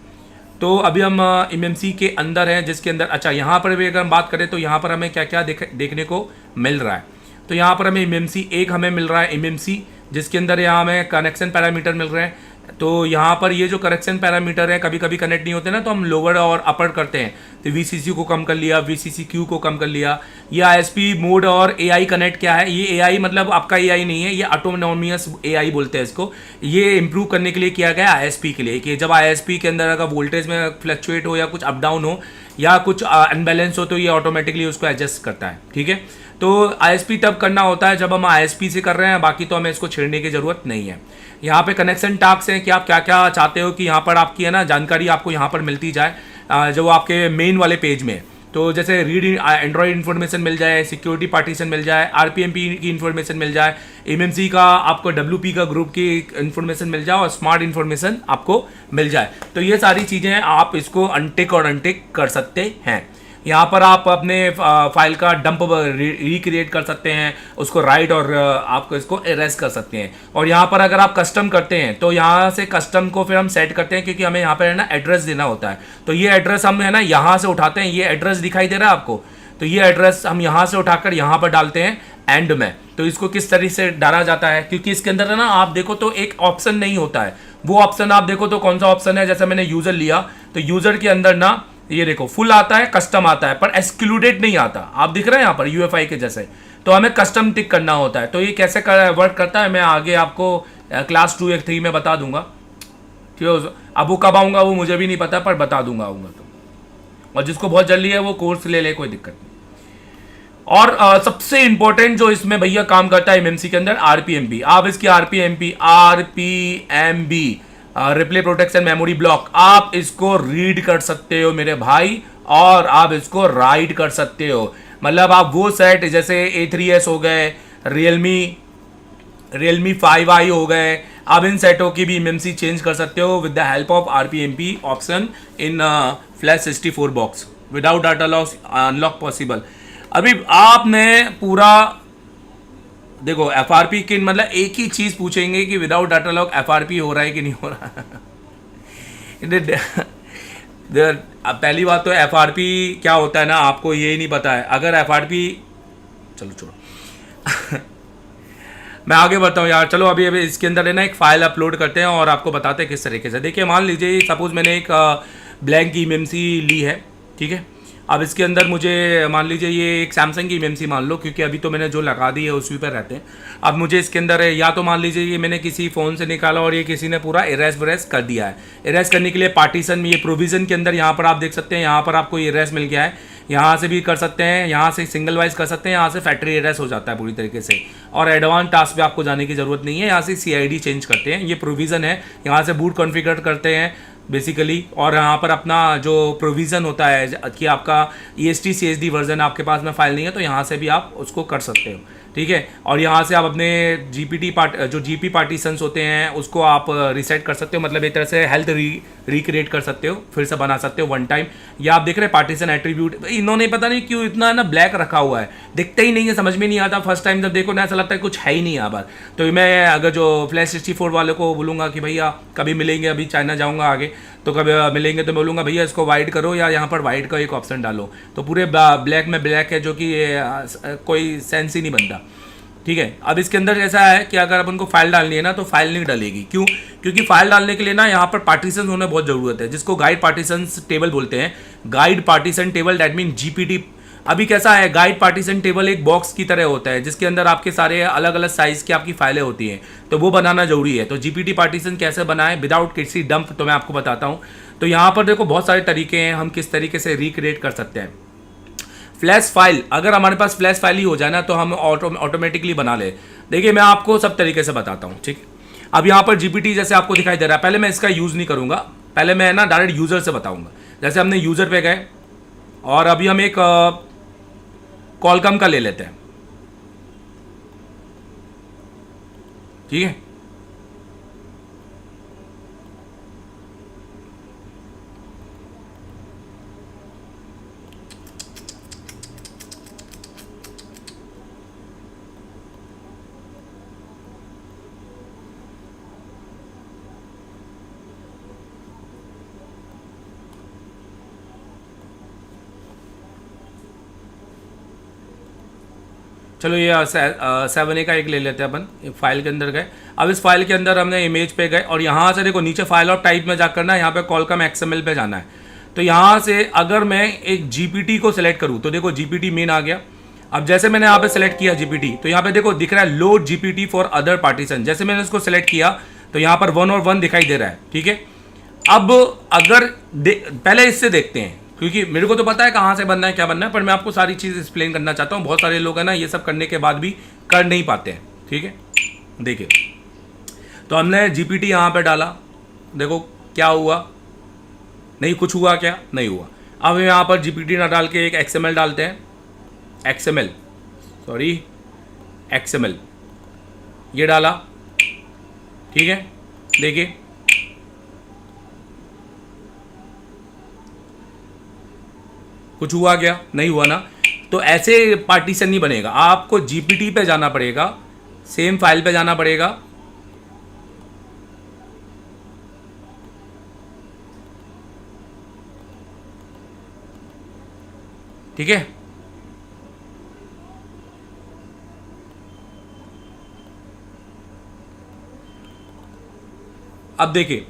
तो अभी हम MMC के अंदर हैं, जिसके अंदर अच्छा यहाँ पर भी अगर हम बात करें तो यहाँ पर हमें क्या क्या देखने को मिल रहा है। तो यहाँ पर हमें MMC एक हमें मिल रहा है MMC, जिसके अंदर यहाँ हमें कनेक्शन पैरामीटर मिल रहे हैं। तो यहाँ पर ये जो करेक्शन पैरामीटर है कभी कभी कनेक्ट नहीं होते ना, तो हम लोअर और अपर करते हैं। तो VCC को कम कर लिया, VCCQ को कम कर लिया। ये ISP मोड और AI कनेक्ट क्या है, ये AI मतलब आपका AI नहीं है, ये ऑटोनॉमियस AI बोलते हैं इसको। ये इंप्रूव करने के लिए किया गया ISP के लिए, कि जब ISP के अंदर अगर वोल्टेज में फ्लक्चुएट हो या कुछ अप डाउन हो या कुछ अनबैलेंस हो तो ये ऑटोमेटिकली उसको एडजस्ट करता है, ठीक है। तो ISP तब करना होता है जब हम ISP से कर रहे हैं, बाकी तो हमें इसको छेड़ने की ज़रूरत नहीं है। यहाँ पे कनेक्शन टास्क हैं कि आप क्या क्या चाहते हो कि यहाँ पर आपकी है ना जानकारी आपको यहाँ पर मिलती जाए जो आपके मेन वाले पेज में। तो जैसे रीड एंड्रॉयड इन्फॉर्मेशन मिल जाए, सिक्योरिटी पार्टीशन मिल जाए, RPMP की इन्फॉर्मेशन मिल जाए, MMC का आपको WP का ग्रुप की इन्फॉर्मेशन मिल जाए और स्मार्ट इन्फॉर्मेशन आपको मिल जाए। तो ये सारी चीज़ें आप इसको अनटिक और अनटिक कर सकते हैं। यहाँ पर आप अपने फाइल का डंप रिक्रिएट कर सकते हैं, उसको राइट और आपको इसको इरेज कर सकते हैं। और यहाँ पर अगर आप कस्टम करते हैं तो यहाँ से कस्टम को फिर हम सेट करते हैं, क्योंकि हमें यहाँ पर है ना एड्रेस देना होता है। तो ये एड्रेस हम है ना यहाँ से उठाते हैं, ये एड्रेस दिखाई दे रहा है आपको, तो ये एड्रेस हम यहाँ से उठाकर यहाँ पर डालते हैं एंड में। तो इसको किस तरीके से डाला जाता है, क्योंकि इसके अंदर है ना आप देखो तो एक ऑप्शन नहीं होता है। वो ऑप्शन आप देखो तो कौन सा ऑप्शन है, जैसे मैंने यूजर लिया तो यूजर के अंदर ना ये देखो फुल आता है, कस्टम आता है, पर एक्सक्लूडेड नहीं आता। आप दिख रहे हैं यहाँ पर यूएफआई के जैसे, तो हमें कस्टम टिक करना होता है। तो ये कैसे वर्क करता है मैं आगे आपको क्लास 2 या 3 में बता दूंगा। क्यों अब वो कब आऊँगा वो मुझे भी नहीं पता, पर बता दूंगा आऊँगा तो। और जिसको बहुत जल्दी है वो कोर्स ले ले, कोई दिक्कत नहीं। और सबसे इंपॉर्टेंट जो इसमें भैया काम करता है एमएमसी के अंदर, आरपीएमबी। आप इसकी आरपीएमबी रिप्ले प्रोटेक्शन मेमोरी ब्लॉक, आप इसको रीड कर सकते हो मेरे भाई, और आप इसको राइट कर सकते हो। मतलब आप वो सेट जैसे A3s हो गए, रियलमी 5i हो गए, आप इन सेटों की भी एमएमसी चेंज कर सकते हो with the help of RPMB option in flash 64 box without data loss unlock possible. अभी आपने पूरा देखो एफआरपी की, मतलब एक ही चीज पूछेंगे कि विदाउट डाटा लॉक एफआरपी हो रहा है कि नहीं हो रहा पहली बात तो एफआरपी क्या होता है ना आपको ये नहीं पता है। अगर एफआरपी, चलो छोड़ो मैं आगे बढ़ता हूँ यार। चलो अभी इसके अंदर है ना एक फाइल अपलोड करते हैं और आपको बताते हैं किस तरीके से। देखिए मान लीजिए सपोज मैंने एक ब्लैंक की एमएमसी ली है, ठीक है। अब इसके अंदर मुझे मान लीजिए ये एक सैमसंग की एमएमसी मान लो, क्योंकि अभी तो मैंने जो लगा दी है उसी पर रहते हैं। अब मुझे इसके अंदर है, या तो मान लीजिए ये मैंने किसी फ़ोन से निकाला और ये किसी ने पूरा इरेज वरेज कर दिया है। इरेज करने के लिए पार्टीशन में ये प्रोविज़न के अंदर यहाँ पर आप देख सकते हैं, यहाँ पर आपको इरेज मिल गया है। यहाँ से भी कर सकते हैं, यहाँ से सिंगल वाइज कर सकते हैं, यहाँ से फैक्ट्री इरेज हो जाता है पूरी तरीके से। और एडवांस टास्क पे आपको जाने की ज़रूरत नहीं है, यहाँ से CID चेंज करते हैं, ये प्रोविज़न है। यहाँ से बूट कॉन्फ़िगर करते हैं बेसिकली, और यहाँ पर अपना जो प्रोविज़न होता है कि आपका EST CSD वर्जन आपके पास में फाइल नहीं है, तो यहाँ से भी आप उसको कर सकते हो, ठीक है। और यहाँ से आप अपने जो GP पार्टीशंस होते हैं उसको आप रीसेट कर सकते हो, मतलब एक तरह से हेल्थ रिक्रिएट कर सकते हो, फिर से बना सकते हो वन टाइम। या आप देख रहे हैं पार्टीशन एट्रीब्यूट, इन्होंने पता नहीं क्यों इतना ना ब्लैक रखा हुआ है, दिखता ही नहीं है, समझ में नहीं आता। फर्स्ट टाइम जब देखो ना ऐसा लगता है कुछ है ही नहीं यहाँ पर। तो मैं अगर जो फ्लैश 64 वाले को बोलूँगा कि भैया कभी मिलेंगे, अभी चाइना जाऊँगा आगे, तो कभी मिलेंगे तो बोलूँगा भैया इसको वाइट करो, या यहाँ पर वाइट का एक ऑप्शन डालो, तो पूरे ब्लैक में ब्लैक है, जो कि कोई सेंस ही नहीं बनता, ठीक है। अब इसके अंदर ऐसा है कि अगर आप उनको फाइल डालनी है ना तो फाइल नहीं डलेगी। क्यों? क्योंकि फाइल डालने के लिए ना यहाँ पर पार्टीशन होने बहुत ज़रूरत है, जिसको गाइड पार्टीशन टेबल बोलते हैं। Guide partition table, that mean GPT। अभी कैसा है, गाइड पार्टीशन टेबल एक बॉक्स की तरह होता है जिसके अंदर आपके सारे अलग अलग साइज़ की आपकी फाइलें होती हैं, तो वो बनाना जरूरी है। तो GPT पार्टीशन कैसे बनाएं विदाउट किसी डंप, तो मैं आपको बताता हूँ। तो यहाँ पर देखो बहुत सारे तरीके हैं, हम किस तरीके से रिक्रिएट कर सकते हैं। फ्लैश फाइल, अगर हमारे पास फ्लैश फाइल ही हो जाए ना तो हम ऑटोमेटिकली बना ले। देखिए मैं आपको सब तरीके से बताता हूँ, ठीक। अब यहाँ पर GPT जैसे आपको दिखाई दे रहा है, पहले मैं इसका यूज़ नहीं करूँगा, पहले मैं ना डायरेक्ट यूज़र से बताऊँगा। जैसे हमने यूज़र पे गए और अभी हम एक कॉलकम का ले लेते हैं, ठीक है। चलो ये 7A का एक ले लेते हैं अपन। एक फाइल के अंदर गए, अब इस फाइल के अंदर हमने इमेज पे गए और यहाँ से देखो नीचे फाइल और टाइप में जाकर ना यहाँ पे कॉलकम XML पे जाना है। तो यहाँ से अगर मैं एक GPT को सिलेक्ट करूँ तो देखो GPT मेन आ गया। अब जैसे मैंने यहाँ पे सिलेक्ट किया GPT, तो यहाँ पे देखो दिख रहा है load GPT for other partition. जैसे मैंने इसको सिलेक्ट किया तो यहाँ पर 1 और 1 दिखाई दे रहा है, ठीक है। अब अगर पहले इससे देखते हैं, क्योंकि मेरे को तो पता है कहाँ से बनना है क्या बनना है, पर मैं आपको सारी चीज़ एक्सप्लेन करना चाहता हूँ। बहुत सारे लोग हैं ना ये सब करने के बाद भी कर नहीं पाते हैं, ठीक है। देखिए तो हमने GPT यहाँ पे डाला, देखो क्या हुआ, नहीं कुछ हुआ, क्या नहीं हुआ। अब हम यहाँ पर GPT ना डाल के एक XML डालते हैं, XML ये डाला, ठीक है। देखिए कुछ हुआ क्या, नहीं हुआ ना, तो ऐसे पार्टीशन नहीं बनेगा। आपको जीपीटी पे जाना पड़ेगा, सेम फाइल पे जाना पड़ेगा, ठीक है। अब देखिए,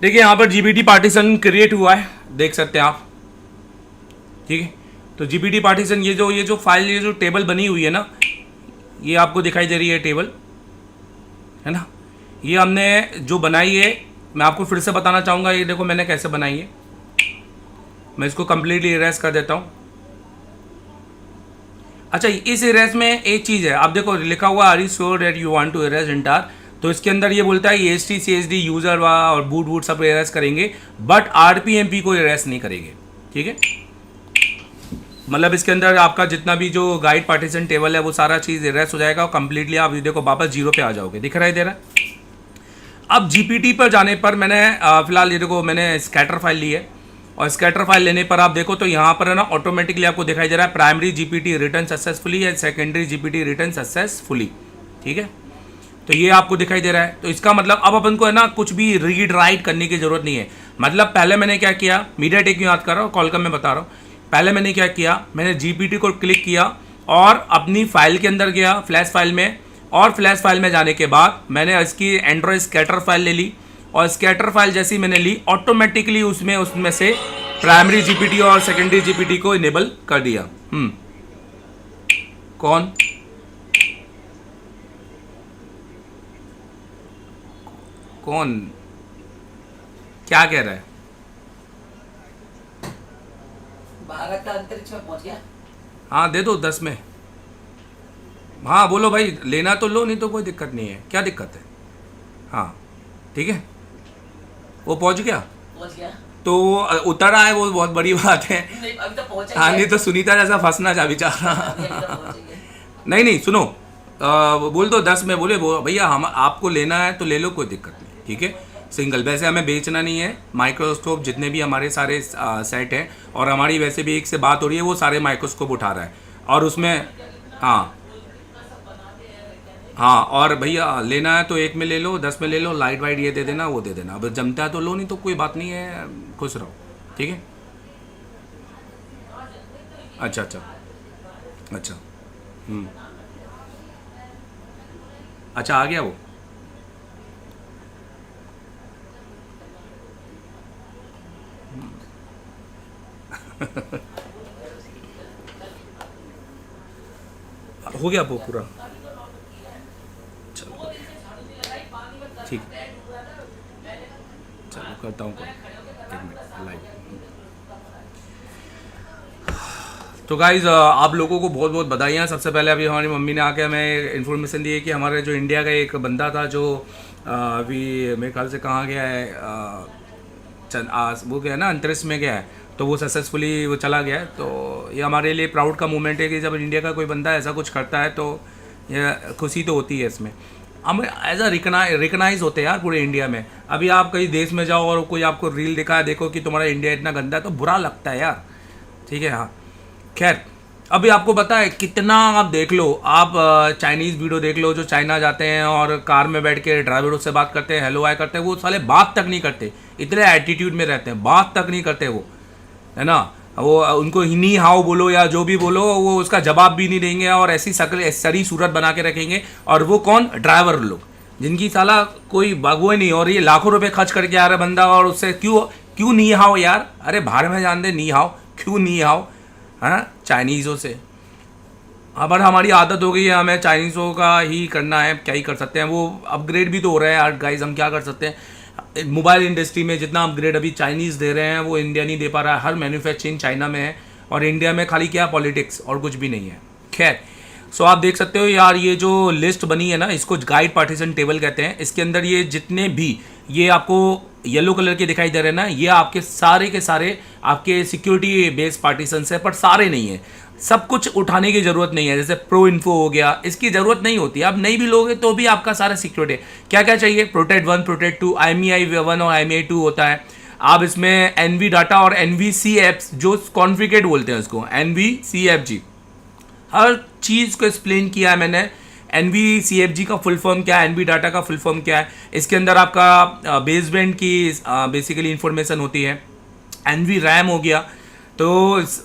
देखिए यहाँ पर जीपीटी पार्टीशन क्रिएट हुआ है, देख सकते हैं आप, ठीक है। तो जीपीटी पार्टीशन, ये जो फाइल, ये जो टेबल बनी हुई है ना, ये आपको दिखाई दे रही है टेबल, है ना। ये हमने जो बनाई है, मैं आपको फिर से बताना चाहूँगा, ये देखो मैंने कैसे बनाई है। मैं इसको कंप्लीटली इरेज कर देता हूँ। अच्छा, इस इरेज में एक चीज़ है, आप देखो लिखा हुआ are you sure that you want to erase entire, तो इसके अंदर ये बोलता है EST CSD यूज़र और बूट सब इरेज करेंगे, बट RPMP को इरेज नहीं करेंगे, ठीक है। मतलब इसके अंदर आपका जितना भी जो गाइड पार्टीशन टेबल है वो सारा चीज़ इरेज हो जाएगा और कंप्लीटली आप देखो वापस 0 पे आ जाओगे, दिख रहा है, दे रहा है। अब जीपीटी पर जाने पर मैंने फिलहाल ये देखो मैंने स्कैटर फाइल ली है, और स्कैटर फाइल लेने पर आप देखो तो यहाँ पर है ना ऑटोमेटिकली आपको दिखाई दे रहा है प्राइमरी जीपीटी रिटर्न सक्सेसफुली या सेकेंडरी जीपीटी रिटर्न सक्सेसफुली, ठीक है। तो ये आपको दिखाई दे रहा है। तो इसका मतलब अब अपन को है ना कुछ भी रीड राइट करने की जरूरत नहीं है। मतलब पहले मैंने क्या किया, मीडियाटेक क्यों याद कर रहा हूँ, कॉलकम में बता रहा हूँ। पहले मैंने क्या किया, मैंने जीपीटी को क्लिक किया और अपनी फाइल के अंदर गया फ्लैश फाइल में, और फ्लैश फाइल में जाने के बाद मैंने इसकी एंड्रॉयड स्कैटर फाइल ले ली, और स्कैटर फाइल जैसी मैंने ली ऑटोमेटिकली उसमें से प्राइमरी जीपीटी और सेकेंडरी जीपीटी को इनेबल कर दिया। कौन कौन क्या कह रहा है? भारत का अंतरिक्ष में पहुंच गया। हाँ दे दो 10 में। हाँ बोलो भाई, लेना तो लो, नहीं तो कोई दिक्कत नहीं है। क्या दिक्कत है? हाँ ठीक है, वो पहुंच गया तो उतर आए, वो बहुत बड़ी बात है। नहीं, अभी तो पहुंचा हाँ नहीं तो सुनीता जैसा फंसना जा बेचारा। नहीं नहीं सुनो, बोल दो 10 में। बोले भैया हम आपको लेना है तो ले लो, कोई दिक्कत नहीं, ठीक है। सिंगल, वैसे हमें बेचना नहीं है। माइक्रोस्कोप जितने भी हमारे सारे सेट हैं, और हमारी वैसे भी एक से बात हो रही है, वो सारे माइक्रोस्कोप उठा रहा है, और उसमें हाँ हाँ, और भैया लेना है तो 1 में ले लो, 10 में ले लो, लाइट वाइट ये दे देना, वो दे देना। अब जमता है तो लो, नहीं तो कोई बात नहीं है, खुश रहो, ठीक है। अच्छा अच्छा अच्छा। अच्छा, आ गया वो। हो गया वो पूरा। चलो ठीक, चलो करता हूँ कॉल, 1 मिनट लाइव। तो गाइज़ आप लोगों को बहुत बहुत बधाइयाँ। सबसे पहले अभी हमारी मम्मी ने आके हमें इन्फॉर्मेशन दी है कि हमारे जो इंडिया का एक बंदा था जो अभी मेरे ख्याल से कहाँ गया है, वो गया है ना, अंतरिक्ष में गया है, तो वो सक्सेसफुली वो चला गया है। तो ये हमारे लिए प्राउड का मोमेंट है कि जब इंडिया का कोई बंदा ऐसा कुछ करता है तो ये खुशी तो होती है इसमें। हम एज अ रिकनाइज होते हैं यार पूरे इंडिया में। अभी आप कहीं देश में जाओ और कोई आपको रील दिखाए, देखो कि तुम्हारा इंडिया इतना गंदा है, तो बुरा लगता है यार। ठीक है, हाँ। खैर, अभी आपको पता है कितना, आप देख लो, आप चाइनीज़ वीडियो देख लो, जो चाइना जाते हैं और कार में बैठ के ड्राइवरों से बात करते हैं, हेलो हाय करते हैं, वो साले बात तक नहीं करते, इतने एटीट्यूड में रहते हैं, बात तक नहीं करते वो, है ना। वो उनको नी हाउ बोलो या जो भी बोलो, वो उसका जवाब भी नहीं देंगे और ऐसी शक्ल सरी सूरत बना के रखेंगे। और वो कौन? ड्राइवर लोग, जिनकी साला कोई बागुए नहीं, और ये लाखों रुपए खर्च करके आ रहा बंदा, और उससे क्यों नी हाउ यार? अरे बाहर में जान दे नी हाउ, क्यों नी हाउ, हाँ, चाइनीज़ों से। अब हमारी आदत हो गई है, हमें चाइनीज़ों का ही करना है, क्या ही कर सकते हैं। वो अपग्रेड भी तो हो रहे हैं यार गाइज, हम क्या कर सकते हैं। मोबाइल इंडस्ट्री में जितना अपग्रेड अभी चाइनीज़ दे रहे हैं वो इंडिया नहीं दे पा रहा है। हर मैन्युफैक्चरिंग चाइना में है और इंडिया में खाली क्या पॉलिटिक्स और कुछ भी नहीं है। खैर, सो आप देख सकते हो यार, ये जो लिस्ट बनी है ना, इसको गाइड पार्टीशन टेबल कहते हैं। इसके अंदर ये जितने भी ये आपको येलो कलर के दिखाई दे रहे हैं ना, ये आपके सारे के सारे आपके सिक्योरिटी बेस्ड पार्टीशन है, पर सारे नहीं है। सब कुछ उठाने की ज़रूरत नहीं है। जैसे प्रो इन्फो हो गया, इसकी ज़रूरत नहीं होती। आप नहीं भी लोगे तो भी आपका सारा सिक्योरिटी क्या क्या चाहिए, प्रोटेक्ट 1, प्रोटेक्ट 2, IMEI 1 और IMEI 2 होता है। आप इसमें NV डाटा और NVCF जो कॉन्फिगरेट बोलते हैं उसको, NVCFG, हर चीज़ को एक्सप्लेन किया है मैंने। NVCFG का फुल फॉर्म क्या है, NV डाटा का फुल फॉर्म क्या है। इसके अंदर आपका बेसबैंड की बेसिकली इंफॉर्मेशन होती है। NV RAM हो गया। तो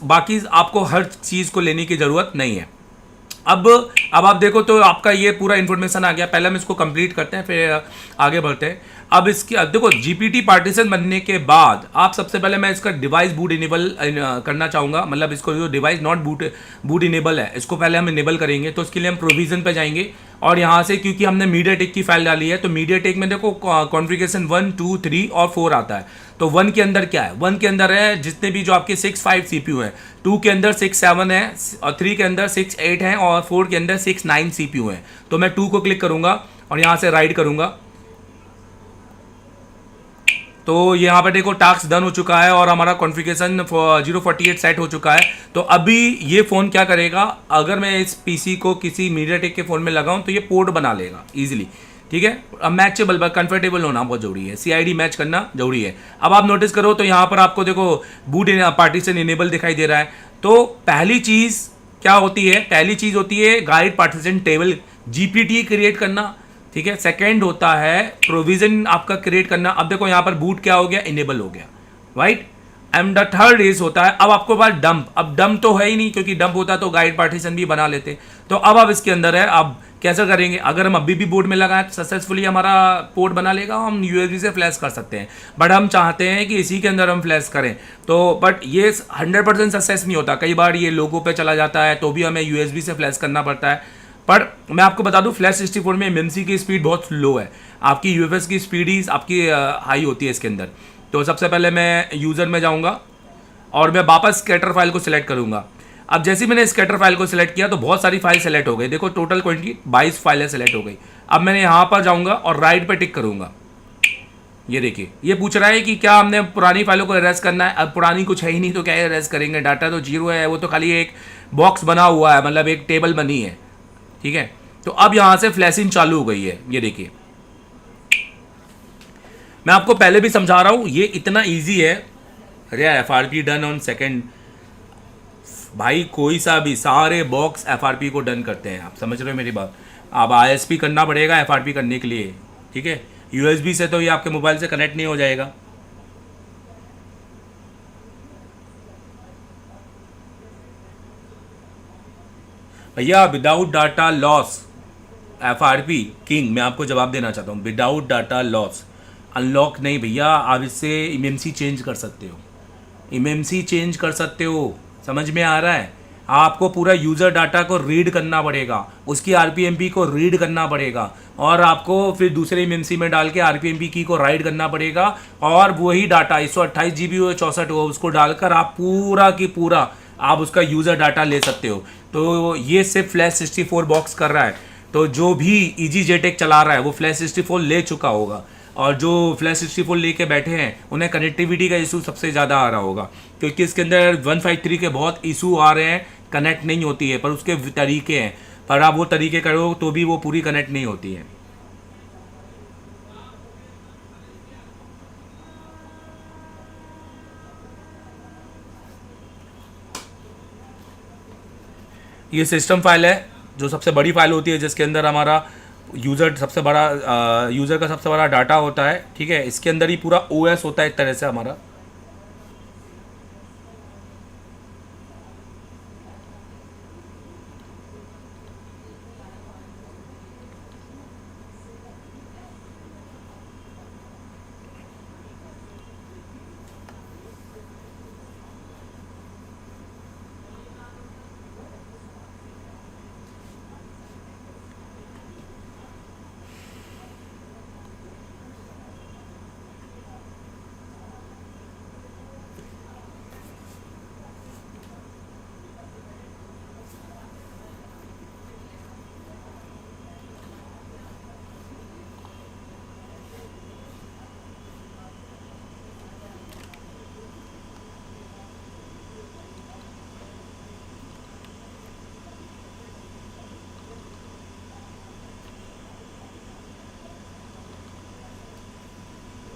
बाकी आपको हर चीज़ को लेने की ज़रूरत नहीं है। अब आप देखो तो आपका ये पूरा इन्फॉर्मेशन आ गया। पहले हम इसको कंप्लीट करते हैं, फिर आगे बढ़ते हैं। अब इसकी देखो, GPT पार्टीशन बनने के बाद आप सबसे पहले मैं इसका डिवाइस बूट इनेबल करना चाहूँगा। मतलब इसको जो डिवाइस नॉट बूट इनेबल है, इसको पहले हम इनेबल करेंगे। तो उसके लिए हम प्रोविजन पे जाएंगे और यहाँ से, क्योंकि हमने मीडियाटेक की फाइल डाली है, तो मीडियाटेक में देखो कॉन्फ़िगरेशन 1, 2, 3 और 4 आता है। तो 1 के अंदर क्या है? 1 के अंदर है जितने भी जो आपके 6-5 CPU हैं, 2 के अंदर 6-7 है, और 3 के अंदर 6-8 हैं, और 4 के अंदर 6-9 CPU हैं। तो मैं 2 को क्लिक करूँगा और यहाँ से राइट करूँगा। तो यहाँ पर देखो टास्क डन हो चुका है और हमारा कॉन्फ़िगरेशन 048 सेट हो चुका है। तो अभी ये फ़ोन क्या करेगा, अगर मैं इस पीसी को किसी मीडियाटेक के फ़ोन में लगाऊं तो ये पोर्ट बना लेगा इजीली। ठीक है, अब मैचेबल कंफर्टेबल होना बहुत ज़रूरी है, CID मैच करना ज़रूरी है। अब आप नोटिस करो तो यहाँ पर आपको देखो बूट पार्टीशन इनेबल दिखाई दे रहा है। तो पहली चीज़ क्या होती है? पहली चीज़ होती है guide partition table GPT create करना। ठीक है, सेकेंड होता है प्रोविजन आपका क्रिएट करना। अब देखो यहाँ पर बूट क्या हो गया, इनेबल हो गया, right. And the third is होता है, अब आपको पास डंप। अब डंप तो है ही नहीं, क्योंकि डंप होता तो गाइड पार्टीशन भी बना लेते। तो अब इसके अंदर है, अब कैसे करेंगे? अगर हम अभी भी बोर्ड में लगाएं तो सक्सेसफुली हमारा पोर्ट बना लेगा, हम USB से फ्लैश कर सकते हैं। बट हम चाहते हैं कि इसी के अंदर हम फ्लैश करें, तो बट ये 100% सक्सेस नहीं होता। कई बार ये लोगों पे चला जाता है, तो भी हमें USB से फ्लैश करना पड़ता है। पर मैं आपको बता दूं, फ्लैश 64 में MMC की स्पीड बहुत लो है, आपकी UFS की स्पीड ही आपकी हाई होती है इसके अंदर। तो सबसे पहले मैं यूज़र में जाऊंगा और मैं वापस स्कैटर फाइल को सिलेक्ट करूंगा। अब जैसे मैंने स्कैटर फाइल को सिलेक्ट किया तो बहुत सारी फाइल सेलेक्ट हो गई। देखो टोटल क्वांटिटी 22 फाइलें सेलेक्ट हो गई। अब मैंने यहाँ पर जाऊँगा और राइट पर टिक करूँगा। ये देखिए, ये पूछ रहा है कि क्या हमने पुरानी फाइलों को इरेज करना है। अब पुरानी कुछ है ही नहीं तो क्या इरेज करेंगे, डाटा तो 0 है, वो तो खाली एक बॉक्स बना हुआ है, मतलब एक टेबल बनी है। ठीक है, तो अब यहां से फ्लैशिंग चालू हो गई है। ये देखिए, मैं आपको पहले भी समझा रहा हूं, ये इतना इजी है। अरे FRP डन ऑन सेकंड, भाई कोई सा भी सारे बॉक्स FRP को डन करते हैं। आप समझ रहे हो मेरी बात? अब ISP करना पड़ेगा FRP करने के लिए। ठीक है, USB से तो ये आपके मोबाइल से कनेक्ट नहीं हो जाएगा। भैया without data loss FRP king, मैं आपको जवाब देना चाहता हूँ, विदाउट डाटा लॉस अनलॉक नहीं भैया, आप इससे MMC चेंज कर सकते हो, MMC चेंज कर सकते हो, समझ में आ रहा है? आपको पूरा यूज़र डाटा को रीड करना पड़ेगा, उसकी RPMP को रीड करना पड़ेगा, और आपको फिर दूसरे MMC में डाल के RPMP की को राइट करना पड़ेगा, और वही डाटा 128 GB हो 64 हो उसको डालकर आप पूरा की पूरा आप उसका यूज़र डाटा ले सकते हो। तो ये सिर्फ फ्लैश 64 बॉक्स कर रहा है, तो जो भी EG-JTAG चला रहा है वो फ्लैश 64 ले चुका होगा, और जो फ्लैश 64 लेके बैठे हैं उन्हें कनेक्टिविटी का इशू सबसे ज़्यादा आ रहा होगा, क्योंकि इसके अंदर 153 के बहुत इशू आ रहे हैं, कनेक्ट नहीं होती है, पर उसके तरीके हैं, पर आप वो तरीके करो तो भी वो पूरी कनेक्ट नहीं होती है। ये सिस्टम फाइल है जो सबसे बड़ी फाइल होती है, जिसके अंदर हमारा यूज़र सबसे बड़ा यूज़र का सबसे बड़ा डाटा होता है, ठीक है। इसके अंदर ही पूरा OS होता है एक तरह से हमारा।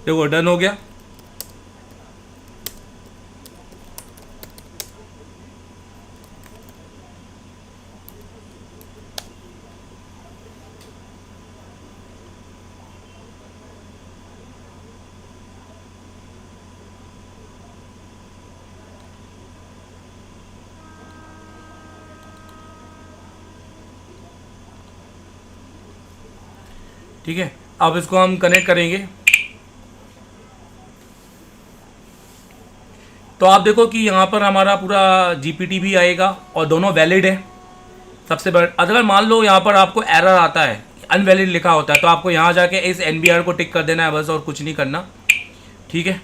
देखो डन हो गया। ठीक है, अब इसको हम कनेक्ट करेंगे। तो आप देखो कि यहाँ पर हमारा पूरा GPT भी आएगा और दोनों वैलिड है। सबसे बड़ा, अगर मान लो यहाँ पर आपको एरर आता है, अनवैलिड लिखा होता है, तो आपको यहाँ जाके इस NBR को टिक कर देना है बस, और कुछ नहीं करना, ठीक है।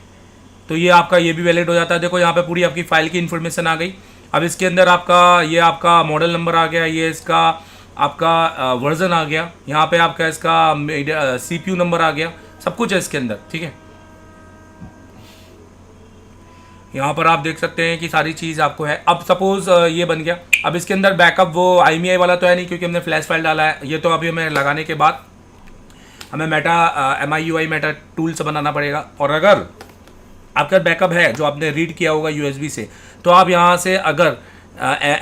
तो ये आपका ये भी वैलिड हो जाता है। देखो यहाँ पे पूरी आपकी फाइल की इन्फॉर्मेशन आ गई। अब इसके अंदर आपका ये आपका मॉडल नंबर आ गया, ये इसका आपका वर्जन आ गया, यहाँ पे आपका इसका CPU नंबर आ गया, सब कुछ है इसके अंदर, ठीक है। यहाँ पर आप देख सकते हैं कि सारी चीज़ आपको है। अब सपोज ये बन गया, अब इसके अंदर बैकअप वो IMEI वाला तो है नहीं, क्योंकि हमने फ्लैश फाइल डाला है। ये तो अभी हमें लगाने के बाद हमें MIUI मेटा टूल से बनाना पड़ेगा। और अगर आपका बैकअप है जो आपने रीड किया होगा USB से, तो आप यहाँ से अगर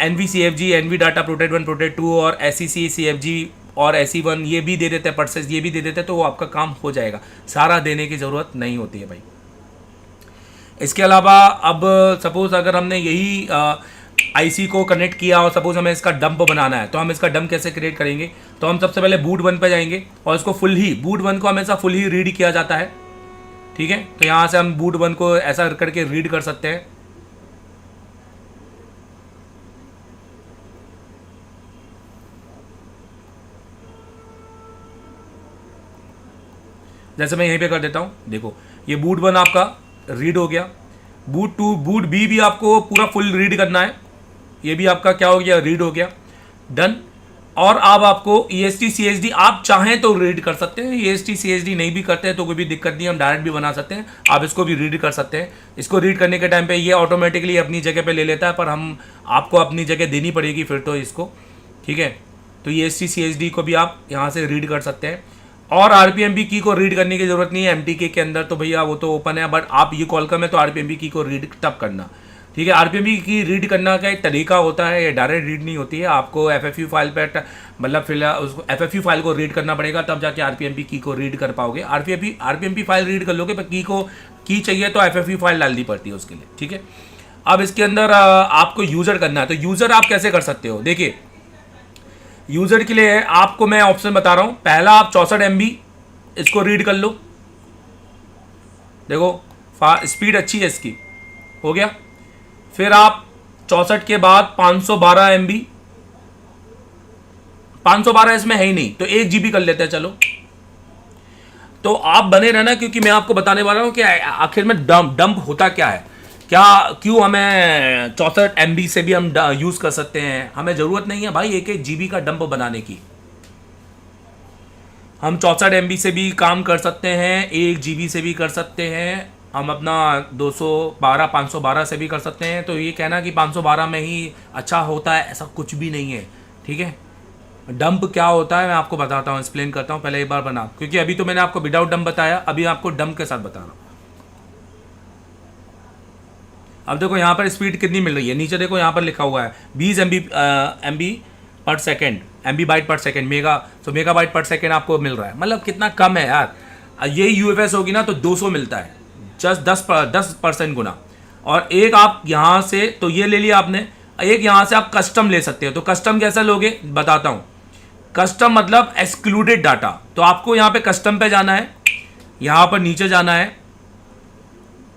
NVCFG, NV data protect 1 protect 2 और SEC CFG और SE1 ये भी दे देते हैं, परसेस ये भी दे देते हैं, तो वो आपका काम हो जाएगा। सारा देने की ज़रूरत नहीं होती है भाई। इसके अलावा अब सपोज़ अगर हमने यही IC को कनेक्ट किया और सपोज़ हमें इसका डंप बनाना है, तो हम इसका डंप कैसे क्रिएट करेंगे? तो हम सबसे पहले बूट 1 पे जाएंगे और इसको फुल ही, बूट 1 को हमेशा फुल ही रीड किया जाता है, ठीक है। तो यहाँ से हम बूट 1 को ऐसा करके रीड कर सकते हैं। जैसे मैं यहीं पे कर देता हूँ, देखो ये बूट 1 आपका रीड हो गया। बूट 2, बूट B भी आपको पूरा फुल रीड करना है, ये भी आपका क्या हो गया, रीड हो गया, डन। और अब आपको EST CSD आप चाहें तो रीड कर सकते हैं, EST CSD नहीं भी करते हैं तो कोई भी दिक्कत नहीं, हम डायरेक्ट भी बना सकते हैं, आप इसको भी रीड कर सकते हैं। इसको रीड करने के टाइम पे ये ऑटोमेटिकली अपनी जगह पे ले लेता है, पर हम आपको अपनी जगह देनी पड़ेगी फिर तो इसको, ठीक है। तो EST CSD को भी आप यहाँ से रीड कर सकते हैं। और RPMP की को रीड करने की ज़रूरत नहीं है MTK के अंदर, तो भैया वो तो ओपन है, बट आप ये कॉलकम है तो RPMP की को रीड तब करना, ठीक है। RPMP की रीड करना का एक तरीका होता है, ये डायरेक्ट रीड नहीं होती है, आपको FFU फाइल पर मतलब फिलहाल उसको FFU फाइल को रीड करना पड़ेगा, तब जाके RPMP की को रीड कर पाओगे। RPMP फाइल रीड कर लोगे, पर की चाहिए तो FFU फाइल डालनी पड़ती है उसके लिए, ठीक है। अब इसके अंदर आपको यूज़र करना है, तो यूज़र आप कैसे कर सकते हो? देखिए यूज़र के लिए है, आपको मैं ऑप्शन बता रहा हूँ। पहला आप 64 MB इसको रीड कर लो, देखो स्पीड अच्छी है इसकी, हो गया। फिर आप 64 के बाद 512 MB, 512 इसमें है ही नहीं तो 1 GB कर लेते हैं चलो। तो आप बने रहना, क्योंकि मैं आपको बताने वाला हूँ कि आखिर में डंप होता क्या है, क्या क्यों हमें 64 MB से भी हम यूज़ कर सकते हैं। हमें ज़रूरत नहीं है भाई 1-1 GB का डंप बनाने की। हम 64 MB से भी काम कर सकते हैं, 1 GB से भी कर सकते हैं, हम अपना 212 512 से भी कर सकते हैं। तो ये कहना कि 512 में ही अच्छा होता है, ऐसा कुछ भी नहीं है, ठीक है। डंप क्या होता है मैं आपको बताता हूँ, एक्सप्लेन करता हूँ। पहले एक बार बना, क्योंकि अभी तो मैंने आपको विदाउट डंप बताया, अभी आपको डंप के साथ बता रहा हूँ। अब देखो यहाँ पर स्पीड कितनी मिल रही है, नीचे देखो यहाँ पर लिखा हुआ है 20 MB पर सेकेंड, MB बाइट पर सेकेंड, मेगा बाइट पर सेकेंड आपको मिल रहा है। मतलब कितना कम है यार। ये UFS होगी ना तो 200 मिलता है, जस्ट 10% गुना। और एक आप यहाँ से, तो ये ले लिया आपने, एक यहाँ से आप कस्टम ले सकते हो। तो कस्टम कैसा लोगे बताता हूँ। कस्टम मतलब एक्सक्लूडेड डाटा। तो आपको यहाँ पे कस्टम पे जाना है, यहाँ पर नीचे जाना है,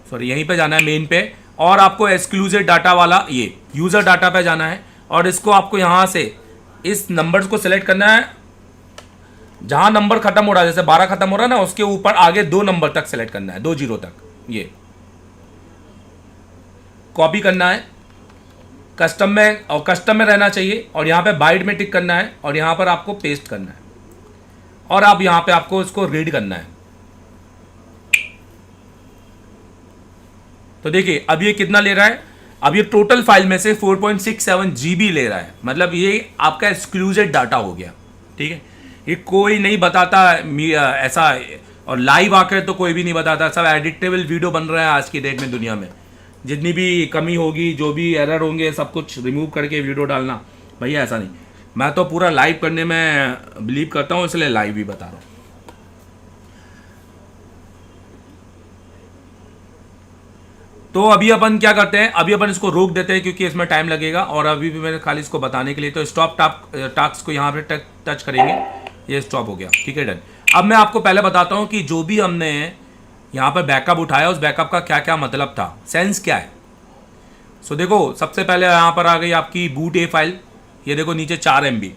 सॉरी यहीं पे जाना है मेन पे, और आपको एक्सक्लूसिव डाटा वाला ये यूज़र डाटा पे जाना है। और इसको आपको यहाँ से इस नंबर्स को सिलेक्ट करना है, जहाँ नंबर खत्म हो रहा है, जैसे 12 खत्म हो रहा है ना, उसके ऊपर आगे 2 नंबर तक सिलेक्ट करना है, 2 0 तक। ये कॉपी करना है कस्टम में, और कस्टम में रहना चाहिए, और यहाँ पे बाइट में टिक करना है, और यहाँ पर आपको पेस्ट करना है, और आप यहाँ पे आपको इसको रीड करना है। तो देखिए अब ये कितना ले रहा है, अब ये टोटल फाइल में से 4.67 GB ले रहा है। मतलब ये आपका एक्सक्लूसिव डाटा हो गया, ठीक है। ये कोई नहीं बताता ऐसा, और लाइव आकर तो कोई भी नहीं बताता, सब एडिटेबल वीडियो बन रहा है आज की डेट में दुनिया में। जितनी भी कमी होगी, जो भी एरर होंगे, सब कुछ रिमूव करके वीडियो डालना, भैया ऐसा नहीं। मैं तो पूरा लाइव करने में बिलीव करता हूँ, इसलिए लाइव भी बता रहा हूँ। तो अभी अपन क्या करते हैं, अभी अपन इसको रोक देते हैं क्योंकि इसमें टाइम लगेगा, और अभी भी मैंने खाली इसको बताने के लिए। तो स्टॉप टास्क को यहाँ पे टच करेंगे, ये स्टॉप हो गया, ठीक है, डन। अब मैं आपको पहले बताता हूँ कि जो भी हमने यहाँ पर बैकअप उठाया, उस बैकअप का क्या क्या मतलब था, सेंस क्या है। सो देखो सबसे पहले यहाँ पर आ गई आपकी बूट ए फाइल, ये देखो नीचे 4 MB,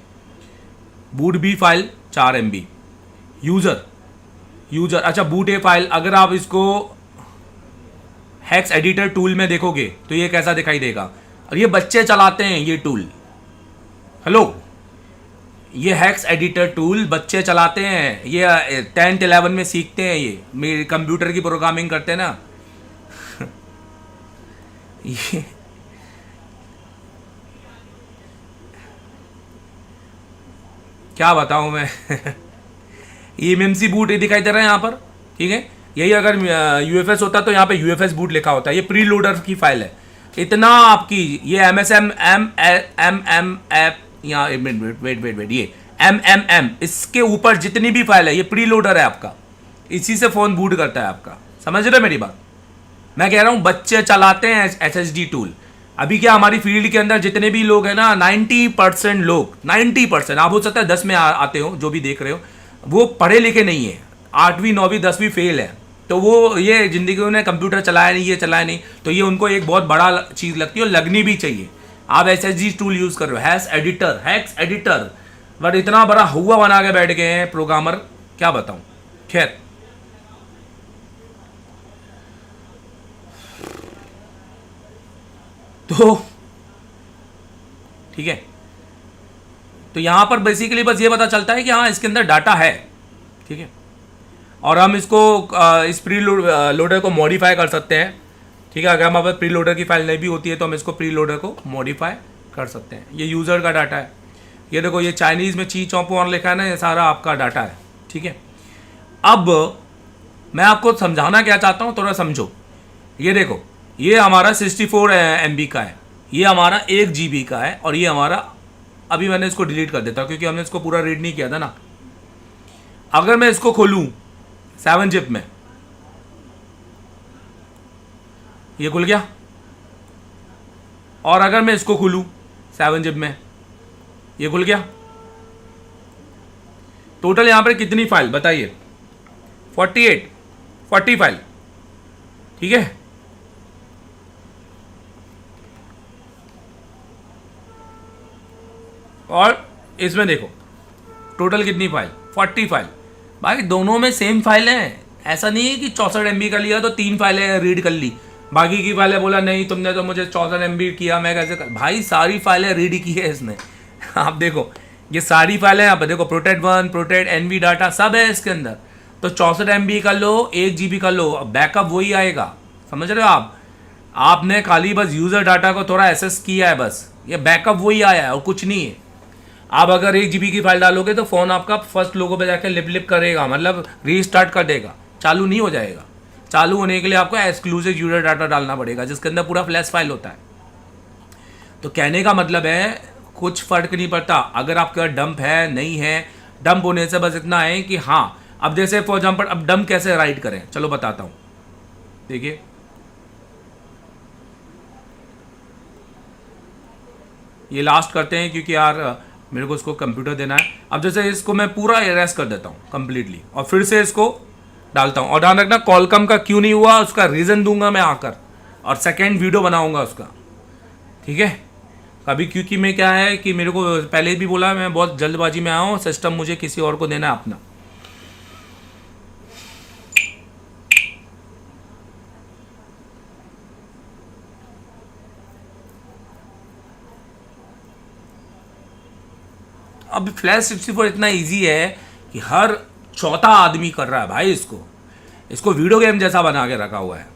boot B file 4 MB, user अच्छा बूट ए फाइल। अगर आप इसको हेक्स एडिटर टूल में देखोगे तो ये कैसा दिखाई देगा, और ये बच्चे चलाते हैं ये टूल। हेलो, ये हेक्स एडिटर टूल बच्चे चलाते हैं, ये 10th 11 में सीखते हैं, ये मेरे कंप्यूटर की प्रोग्रामिंग करते हैं ना। ये क्या बताऊं मैं। eMMC बूट ये दिखाई दे रहा है यहाँ पर, ठीक है। यही अगर UFS होता तो यहाँ पे UFS बूट लिखा होता है। ये प्री लोडर की फाइल है। इतना आपकी ये MSM यहाँ वेट ये MMM, इसके ऊपर जितनी भी फाइल है ये प्री लोडर है आपका, इसी से फ़ोन बूट करता है आपका। समझ रहे हो मेरी बात? मैं कह रहा हूँ बच्चे चलाते हैं SSD टूल। अभी क्या हमारी फील्ड के अंदर जितने भी लोग हैं ना, 90% लोग, 90%, आप हो सकता है 10 में आते हो, जो भी देख रहे हो, वो पढ़े लिखे नहीं है, 8वीं 9वीं 10वीं फेल है। तो वो ये ज़िंदगी में कंप्यूटर चलाया नहीं, ये चलाया नहीं, तो ये उनको एक बहुत बड़ा चीज़ लगती है, और लगनी भी चाहिए। आप SSD टूल यूज़ कर रहे हो, हैक्स एडिटर, बट इतना बड़ा हुआ बना के बैठ गए हैं प्रोग्रामर, क्या बताऊं। खैर, तो ठीक है, तो यहां पर बेसिकली बस ये पता चलता है कि हाँ इसके अंदर डाटा है, ठीक है, और हम इसको इस प्री लोडर को मॉडिफाई कर सकते हैं, ठीक है। अगर हमारे पास प्री लोडर की फाइल नहीं भी होती है तो हम इसको प्री लोडर को मॉडिफाई कर सकते हैं। ये यूज़र का डाटा है, ये देखो, ये चाइनीज़ में ची चौंपो और लिखा है ना, ये सारा आपका डाटा है, ठीक है। अब मैं आपको समझाना क्या चाहता हूँ, थोड़ा समझो। ये देखो, ये हमारा 64 MB का है, ये हमारा 1 GB का है, और ये हमारा, अभी मैंने इसको डिलीट कर देता हूँ क्योंकि हमने इसको पूरा रीड नहीं किया था ना। अगर मैं इसको खोलूँ 7 zip में, ये खुल गया, और अगर मैं इसको खोलूँ 7 zip में, ये खुल गया, टोटल यहाँ पर कितनी फाइल बताइए? 40 फाइल, ठीक है। और इसमें देखो टोटल कितनी फाइल? 40 फाइल। भाई दोनों में सेम फाइल है, ऐसा नहीं है कि 64 MB का लिया तो 3 फाइलें रीड कर ली, बाकी की फाइलें बोला नहीं तुमने तो मुझे 64 MB किया, मैं कैसे कर? भाई सारी फाइलें रीड की है इसने। आप देखो ये सारी फाइलें यहाँ पर देखो, प्रोटेक्ट 1, प्रोटेक्ट, NV डाटा सब है इसके अंदर। तो 64 MB का लो, 1 GB का लो, बैकअप वही आएगा, समझ रहे हो आप? आपने खाली बस यूज़र डाटा को थोड़ा एक्सेस किया है, बस ये बैकअप वही आया है और कुछ नहीं है। आप अगर 1 GB की फाइल डालोगे तो फ़ोन आपका फर्स्ट लोगो पे जाके लिप करेगा, मतलब रीस्टार्ट कर देगा, चालू नहीं हो जाएगा। चालू होने के लिए आपको एक्सक्लूसिव यूज़र डाटा डालना पड़ेगा जिसके अंदर पूरा फ्लैश फाइल होता है। तो कहने का मतलब है कुछ फ़र्क नहीं पड़ता अगर आपका डंप है नहीं है। डंप होने से बस इतना है कि हाँ, अब जैसे फॉर एग्जाम्पल अब डंप कैसे राइट करें, चलो बताता हूँ। देखिए ये लास्ट करते हैं क्योंकि यार मेरे को इसको कंप्यूटर देना है। अब जैसे इसको मैं पूरा एरेस कर देता हूँ कंप्लीटली और फिर से इसको डालता हूँ। और ध्यान रखना कॉलकम का क्यों नहीं हुआ उसका रीज़न दूंगा मैं आकर, और सेकेंड वीडियो बनाऊंगा उसका, ठीक है। अभी क्योंकि मैं क्या है कि मेरे को पहले भी बोला मैं बहुत जल्दबाजी में आया हूँ, सिस्टम मुझे किसी और को देना है अपना। अब फ्लैश 64 इतना इजी है कि हर चौथा आदमी कर रहा है भाई इसको वीडियो गेम जैसा बना के रखा हुआ है,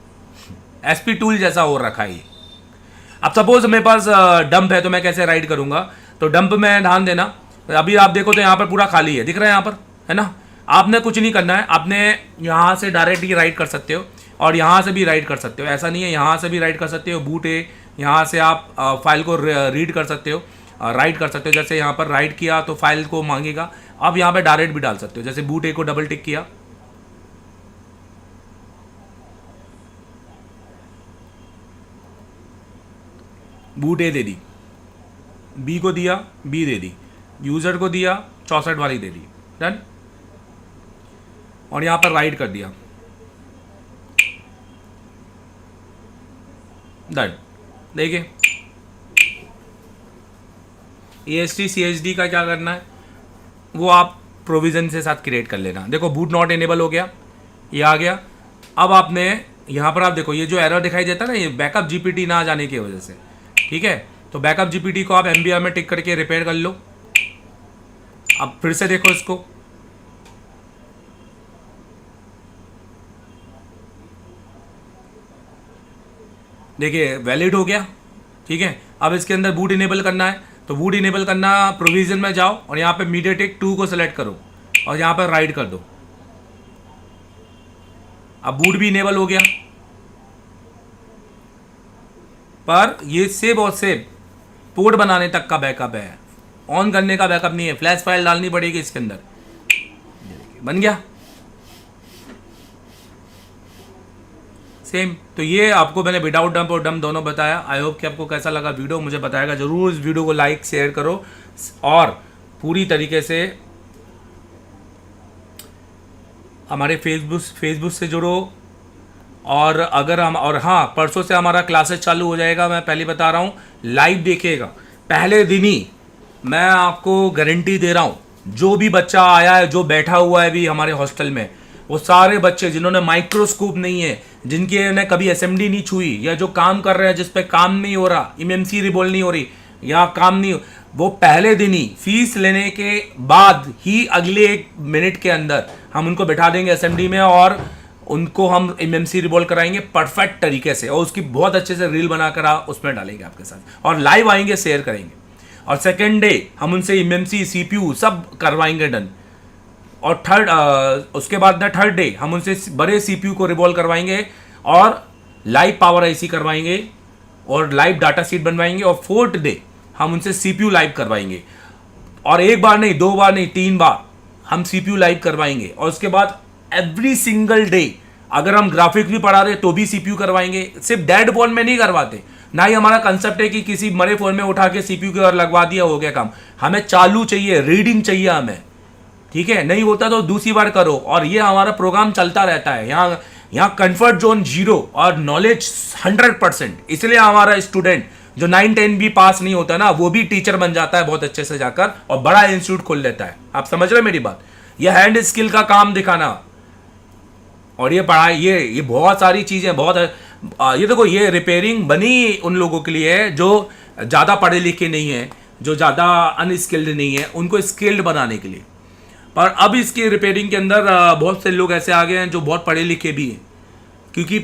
SP टूल जैसा हो रखा है ये। अब सपोज मेरे पास डंप है तो मैं कैसे राइड करूंगा? तो डंप में ध्यान देना, अभी आप देखो तो यहाँ पर पूरा खाली है, दिख रहा है यहाँ पर, है ना। आपने कुछ नहीं करना है, आपने यहाँ से डायरेक्ट ही राइड कर सकते हो और यहाँ से भी राइड कर सकते हो, ऐसा नहीं है, यहाँ से भी राइड कर सकते हो। बूट है, यहाँ से आप फाइल को रीड कर सकते हो, राइट कर सकते हो। जैसे यहाँ पर राइट किया तो फाइल को मांगेगा, आप यहाँ पे डायरेक्ट भी डाल सकते हो। जैसे बूट ए को डबल टिक किया, बूट ए दे दी, बी को दिया, बी दे दी, यूजर को दिया 64 वाली दे दी, डन। और यहाँ पर राइट कर दिया, डन। देखिए AST CHD का क्या करना है वो आप प्रोविज़न से साथ क्रिएट कर लेना। देखो बूट नॉट इनेबल हो गया, ये आ गया। अब आपने यहाँ पर आप देखो ये जो एरर दिखाई देता है ना, ये बैकअप GPT ना आ जाने की वजह से, ठीक है। तो बैकअप GPT को आप MBR में टिक करके रिपेयर कर लो। अब फिर से देखो इसको, देखिए वैलिड हो गया, ठीक है। अब इसके अंदर बूट इनेबल करना है, तो बूट इनेबल करना प्रोविजन में जाओ और यहाँ पे MediaTek 2 को सेलेक्ट करो और यहाँ पर राइट कर दो। अब बूट भी इनेबल हो गया, पर ये सेव और सेव पोर्ट बनाने तक का बैकअप है, ऑन करने का बैकअप नहीं है। फ्लैश फाइल डालनी पड़ेगी इसके अंदर, बन गया सेम। तो ये आपको मैंने विदाउट डंप और डंप दोनों बताया। आई होप कि आपको कैसा लगा वीडियो, मुझे बताएगा जरूर। इस वीडियो को लाइक शेयर करो और पूरी तरीके से हमारे फेसबुक से जुड़ो। और अगर हम, और हाँ, परसों से हमारा क्लासेस चालू हो जाएगा, मैं पहले बता रहा हूँ, लाइव देखिएगा पहले दिन ही। मैं आपको गारंटी दे रहा हूँ, जो भी बच्चा आया है, जो बैठा हुआ है भी हमारे हॉस्टल में, वो सारे बच्चे जिन्होंने माइक्रोस्कोप नहीं है, जिनकी ने कभी SMD नहीं छुई, या जो काम कर रहे हैं जिस पे काम नहीं हो रहा, MMC रिबोल नहीं हो रही या काम नहीं, वो पहले दिन ही फीस लेने के बाद ही अगले 1 मिनट के अंदर हम उनको बैठा देंगे SMD में और उनको हम MMC रिबोल कराएंगे परफेक्ट तरीके से, और उसकी बहुत अच्छे से रील बनाकर उसमें डालेंगे आपके साथ, और लाइव आएंगे, शेयर करेंगे। और सेकेंड डे हम उनसे MMC CPU सब करवाएंगे डन। और उसके बाद थर्ड डे हम उनसे बड़े CPU को रिवॉल्व करवाएंगे और लाइव पावर IC करवाएंगे और लाइव डाटा शीट बनवाएंगे। और फोर्थ डे हम उनसे CPU लाइव करवाएंगे, और 1 बार नहीं, 2 बार नहीं, 3 बार हम CPU लाइव करवाएंगे। और उसके बाद एवरी सिंगल डे अगर हम ग्राफिक भी पढ़ा रहे तो भी CPU करवाएंगे। सिर्फ डेड फोन में नहीं करवाते, ना ही हमारा कंसेप्ट है कि किसी मरे फोन में उठा के CPU के और लगवा दिया, हो गया काम। हमें चालू चाहिए, रीडिंग चाहिए हमें, ठीक है, नहीं होता तो दूसरी बार करो। और ये हमारा प्रोग्राम चलता रहता है। यहाँ कंफर्ट जोन 0 और नॉलेज 100%। इसलिए हमारा स्टूडेंट जो 9-10 भी पास नहीं होता ना, वो भी टीचर बन जाता है बहुत अच्छे से जाकर, और बड़ा इंस्टीट्यूट खोल लेता है। आप समझ रहे हो मेरी बात? ये हैंड स्किल का काम दिखाना और ये पढ़ाई, ये बहुत सारी चीजें, बहुत ये देखो, ये रिपेयरिंग बनी उन लोगों के लिए है जो ज़्यादा पढ़े लिखे नहीं है, जो ज़्यादा अनस्किल्ड नहीं है, उनको स्किल्ड बनाने के लिए। पर अब इसकी रिपेयरिंग के अंदर बहुत से लोग ऐसे आ गए हैं जो बहुत पढ़े लिखे भी हैं, क्योंकि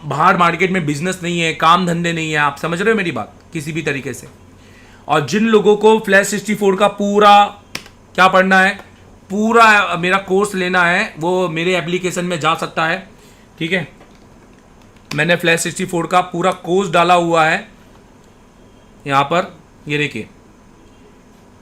बाहर मार्केट में बिजनेस नहीं है, काम धंधे नहीं है। आप समझ रहे हो मेरी बात किसी भी तरीके से? और जिन लोगों को फ्लैश 64 का पूरा क्या पढ़ना है, पूरा मेरा कोर्स लेना है, वो मेरे एप्लीकेशन में जा सकता है। ठीक है, मैंने फ्लैश 64 का पूरा कोर्स डाला हुआ है यहाँ पर। ये देखिए,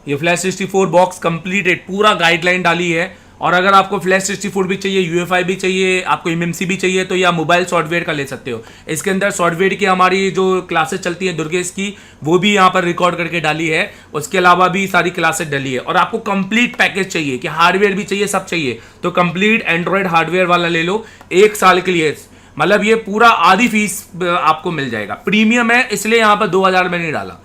ये फ्लैश 64 बॉक्स कंप्लीटेड, पूरा गाइडलाइन डाली है। और अगर आपको फ्लैश 64 भी चाहिए, यूएफआई भी चाहिए, आपको एमएमसी भी चाहिए, तो या मोबाइल सॉफ्टवेयर का ले सकते हो। इसके अंदर सॉफ्टवेयर की हमारी जो क्लासेस चलती हैं दुर्गेश की, वो भी यहाँ पर रिकॉर्ड करके डाली है। उसके अलावा भी सारी क्लासेस डाली है। और आपको कंप्लीट पैकेज चाहिए कि हार्डवेयर भी चाहिए, सब चाहिए, तो कंप्लीट एंड्रॉयड हार्डवेयर वाला ले लो 1 साल के लिए। मतलब ये पूरा आधी फीस आपको मिल जाएगा। प्रीमियम है, इसलिए यहाँ पर 2000 में नहीं डाला।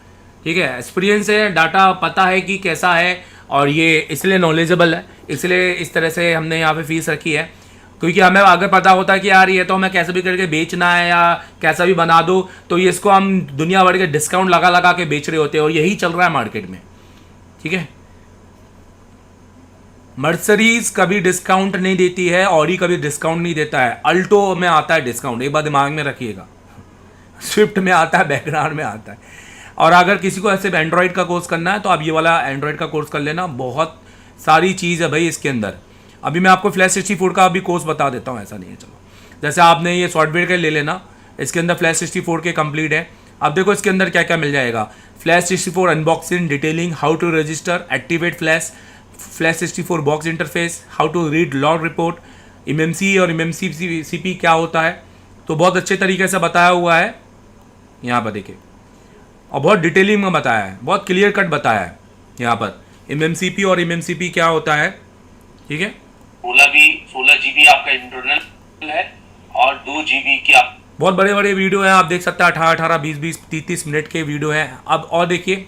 ठीक है, एक्सपीरियंस है, डाटा पता है कि कैसा है, और ये इसलिए नॉलेजेबल है, इसलिए इस तरह से हमने यहाँ पे फीस रखी है। क्योंकि हमें अगर पता होता है कि यार ये तो हमें कैसे भी करके बेचना है या कैसा भी बना दो, तो ये इसको हम दुनिया भर के डिस्काउंट लगा लगा के बेच रहे होते हैं, और यही चल रहा है मार्केट में। ठीक है, मर्सरीज कभी डिस्काउंट नहीं देती है, ऑडी कभी डिस्काउंट नहीं देता है। अल्टो में आता है डिस्काउंट, एक बार दिमाग में रखिएगा। स्विफ्ट में आता है, बैकग्राउंड में आता है। और अगर किसी को ऐसे एंड्रॉयड का कोर्स करना है तो आप ये वाला एंड्रॉयड का कोर्स कर लेना, बहुत सारी चीज़ है भाई इसके अंदर। अभी मैं आपको फ्लैश 64 का अभी कोर्स बता देता हूँ, ऐसा नहीं है। चलो, जैसे आपने ये सॉफ्टवेयर का ले लेना, इसके अंदर फ्लैश 64 के कंप्लीट है। अब देखो इसके अंदर क्या क्या मिल जाएगा। Flash 64 unboxing, detailing, how to register, activate flash 64 box interface, how to read log report, MMC और एमएमसीपी क्या होता है, तो बहुत अच्छे तरीके से बताया हुआ है यहाँ पर देखिए। और बहुत डिटेलिंग में बताया है, बहुत क्लियर कट बताया है यहाँ पर एमएमसीपी और एमएमसीपी क्या होता है। ठीक है, 16 GB आपका इंटरनल है और 2 GB की आप बहुत बड़े बड़े वीडियो हैं, आप देख सकते हैं 18, 20, 30 मिनट के वीडियो हैं। अब और देखिए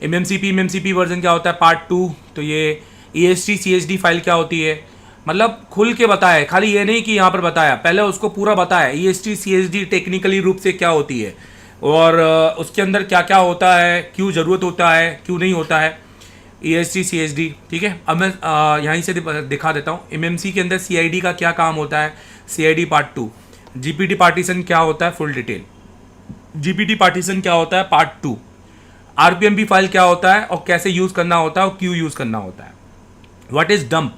एमएमसीपी वर्जन क्या होता है, पार्ट 2। तो ये EST CSD फाइल क्या होती है, मतलब खुल के बताया है, खाली ये नहीं कि यहाँ पर बताया, पहले उसको पूरा बताया EST CSD टेक्निकली रूप से क्या होती है, और उसके अंदर क्या क्या होता है, क्यों ज़रूरत होता है, क्यों नहीं होता है EST CSD। ठीक है, अब मैं यहीं से दिखा देता हूँ। एमएमसी के अंदर CID का क्या काम होता है, CID पार्ट 2। GPT पार्टीशन क्या होता है, फुल डिटेल। GPT पार्टीशन क्या होता है, पार्ट 2। RPMP फाइल क्या होता है और कैसे यूज़ करना होता है और क्यों यूज़ करना होता है। What is dump,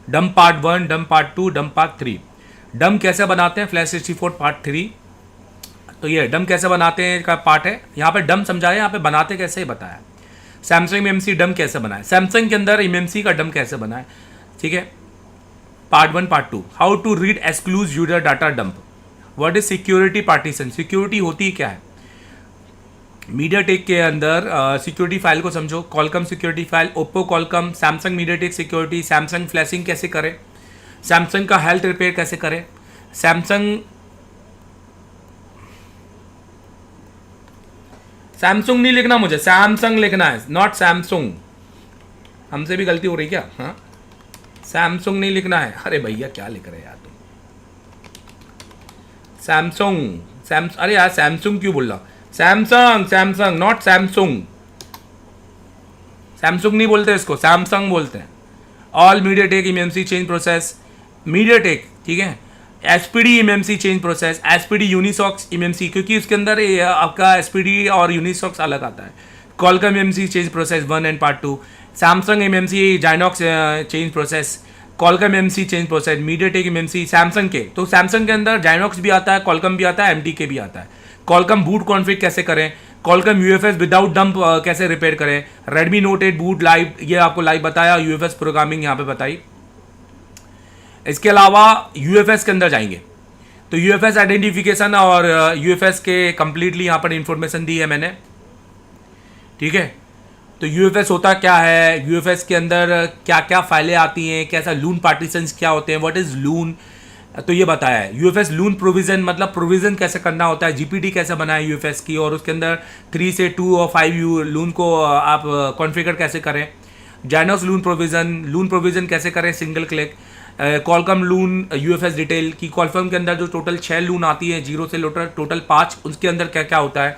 dump part 1, dump part 2, dump part 3। Dump कैसे बनाते हैं, फ्लैश 64 पार्ट 3। तो ये डम कैसे बनाते हैं का पार्ट है, यहाँ पे डम समझाया, यहाँ पे बनाते कैसे ही बताया। सैमसंग एमएमसी डम कैसे बनाए, सैमसंग के अंदर एमएमसी का डम कैसे बनाए। ठीक है, part 1 part 2। How to read exclusive user data dump. What is security partition, security होती क्या है। मीडियाटेक के अंदर सिक्योरिटी फाइल को समझो, Qualcomm security file, Oppo Qualcomm, Samsung MediaTek security, Samsung flashing कैसे करें, सैमसंग का हेल्थ रिपेयर कैसे करें, सैमसंग नहीं लिखना मुझे, सैमसंग लिखना है, नॉट सैमसंग। हमसे भी गलती हो रही क्या, हाँ सैमसंग नहीं लिखना है। अरे भैया क्या लिख रहे हैं यार तुम, सैमसंग अरे यार सैमसंग क्यों बोल रहा, सैमसंग नॉट सैमसंग। सैमसंग नहीं बोलते इसको, सैमसंग बोलते हैं। All MediaTek EMMC change process, MediaTek, ठीक है। SPD EMMC change process, SPD Unisoc EMMC, क्योंकि उसके अंदर आपका एसपीडी और यूनिसॉक्स अलग आता है। Qualcomm EMMC change process 1 and part 2, Samsung EMMC Exynos change process, Qualcomm EMMC change process, MediaTek EMMC Samsung के। तो सैमसंग के अंदर जाइनॉक्स भी आता है, कॉलकम भी आता है, एमटीके भी आता है। कॉलकम बूट कॉन्फ़िग कैसे करें, कॉलकम यूएफएस विदाउट डंप कैसे रिपेयर करें, रेडमी नोट 8 बूट लाइव, ये आपको लाइव बताया, यूएफएस प्रोग्रामिंग यहाँ पे बताई। इसके अलावा यूएफएस के अंदर जाएंगे तो यूएफएस आइडेंटिफिकेशन और यूएफएस के कंप्लीटली यहाँ पर इंफॉर्मेशन दी है मैंने, ठीक है। तो यूएफएस होता क्या है, यूएफएस के अंदर क्या क्या फाइलें आती हैं, कैसा लून पार्टीशंस क्या होते हैं, व्हाट इज़ लून, तो ये बताया है। यूएफएस लून प्रोविज़न मतलब प्रोविज़न कैसे करना होता है, जीपीटी कैसे बनाए यूएफएस की, और उसके अंदर 3 से 2 और 5 लून को आप कॉन्फ़िगर कैसे करें, जैनोस लून प्रोविज़न कैसे करें सिंगल क्लिक, कॉलकम लून यूएफएस डिटेल की कॉलकम के अंदर जो टोटल 6 लून आती है 0 से टोटल 5, उसके अंदर क्या क्या होता है।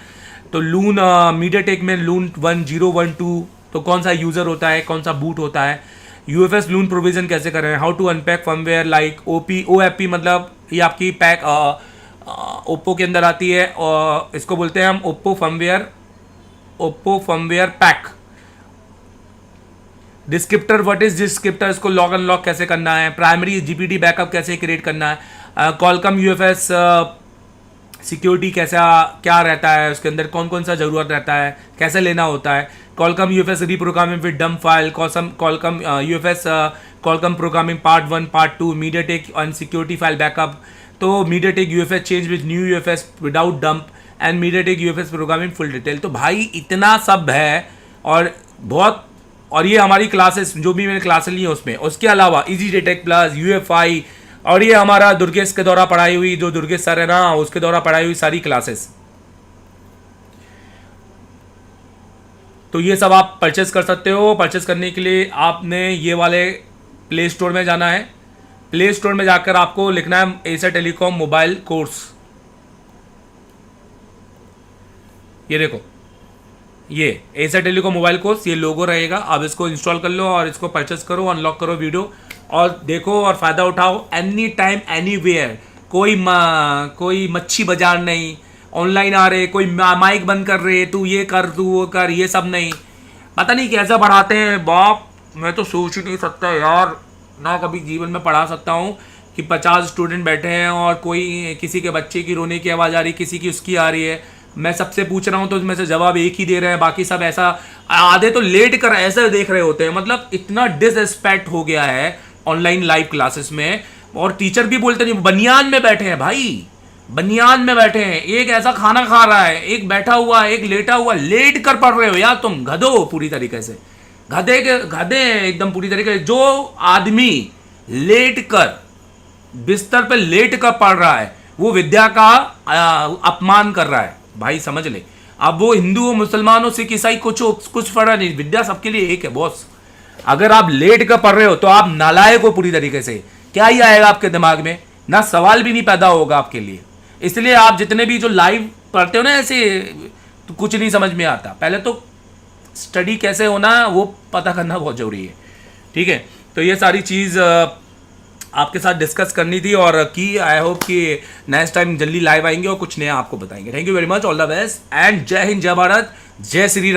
तो लून मीडियाटेक में लून 1012 तो कौन सा यूज़र होता है, कौन सा बूट होता है। यूएफएस लून प्रोविज़न कैसे करें, how to unpack firmware like OFP मतलब ये आपकी पैक ओप्पो के अंदर आती है, और इसको बोलते हैं हम Oppo firmware pack. Descriptor, what is descriptor, इसको लॉग अनलॉक कैसे करना है, प्राइमरी जीपीटी बैकअप कैसे क्रिएट करना है, कॉलकम यूएफएस सिक्योरिटी कैसा क्या रहता है, उसके अंदर कौन कौन सा ज़रूरत रहता है, कैसे लेना होता है, Qualcomm UFS reprogramming with dump file, Qualcomm UFS Qualcomm programming part 1 part 2, MediaTek on security file backup. तो MediaTek UFS change with new UFS without dump and MediaTek UFS programming full detail. तो भाई इतना सब है और बहुत, और ये हमारी क्लासेस जो भी मैंने क्लासेस ली है उसमें, उसके अलावा इजी डिटेक्ट प्लस यूएफआई, और ये हमारा दुर्गेश के द्वारा पढ़ाई हुई, जो दुर्गेश सर है ना उसके द्वारा पढ़ाई हुई सारी क्लासेस। तो ये सब आप परचेस कर सकते हो। परचेस करने के लिए आपने ये वाले प्ले स्टोर में जाना है, प्ले स्टोर में जाकर आपको लिखना है एशिया टेलीकॉम मोबाइल कोर्स। ये देखो, ये एशिया टेलीकॉम मोबाइल कोर्स, ये लोगो रहेगा, आप इसको इंस्टॉल कर लो और इसको परचेस करो, अनलॉक करो वीडियो और देखो और फ़ायदा उठाओ एनी टाइम एनीवेयर। कोई मच्छी बाजार नहीं, ऑनलाइन आ रहे, कोई माइक बंद कर रहे, तू ये कर तू वो कर, ये सब नहीं। पता नहीं कैसा पढ़ाते हैं बाप, मैं तो सोच ही नहीं सकता यार, ना कभी जीवन में पढ़ा सकता हूँ कि 50 स्टूडेंट बैठे हैं और कोई किसी के बच्चे की रोने की आवाज़ आ रही, किसी की उसकी आ रही है, मैं सबसे पूछ रहा हूँ तो उसमें से जवाब एक ही दे रहे हैं, बाकी सब ऐसा आधे तो लेट कर ऐसे देख रहे होते हैं। मतलब इतना डिसरिस्पेक्ट हो गया है ऑनलाइन लाइव क्लासेस में, और टीचर भी बोलते नहीं, बनियान में बैठे हैं भाई, बनियान में बैठे हैं, एक ऐसा खाना खा रहा है, एक बैठा हुआ है, एक लेटा हुआ, लेट कर पढ़ रहे हो यार तुम, गधो हो पूरी तरीके से, गधे एकदम पूरी तरीके से। जो आदमी लेट कर बिस्तर पे लेट कर पढ़ रहा है वो विद्या का अपमान कर रहा है भाई, समझ ले। अब वो हिंदू हो, मुसलमान हो, सिख ईसाई, कुछ फर्क नहीं, विद्या सबके लिए एक है बॉस। अगर आप लेट कर पढ़ रहे हो तो आप नालायक हो पूरी तरीके से, क्या ही आएगा आपके दिमाग में, ना सवाल भी नहीं पैदा होगा आपके लिए। इसलिए आप जितने भी जो लाइव पढ़ते हो ना ऐसे, तो कुछ नहीं समझ में आता। पहले तो स्टडी कैसे होना वो पता करना बहुत जरूरी है, ठीक है। तो ये सारी चीज़ आपके साथ डिस्कस करनी थी और की आई होप कि नेक्स्ट टाइम जल्दी लाइव आएंगे और कुछ नया आपको बताएंगे। Thank you very much, all the best and जय हिंद, जय भारत, जय श्री राम।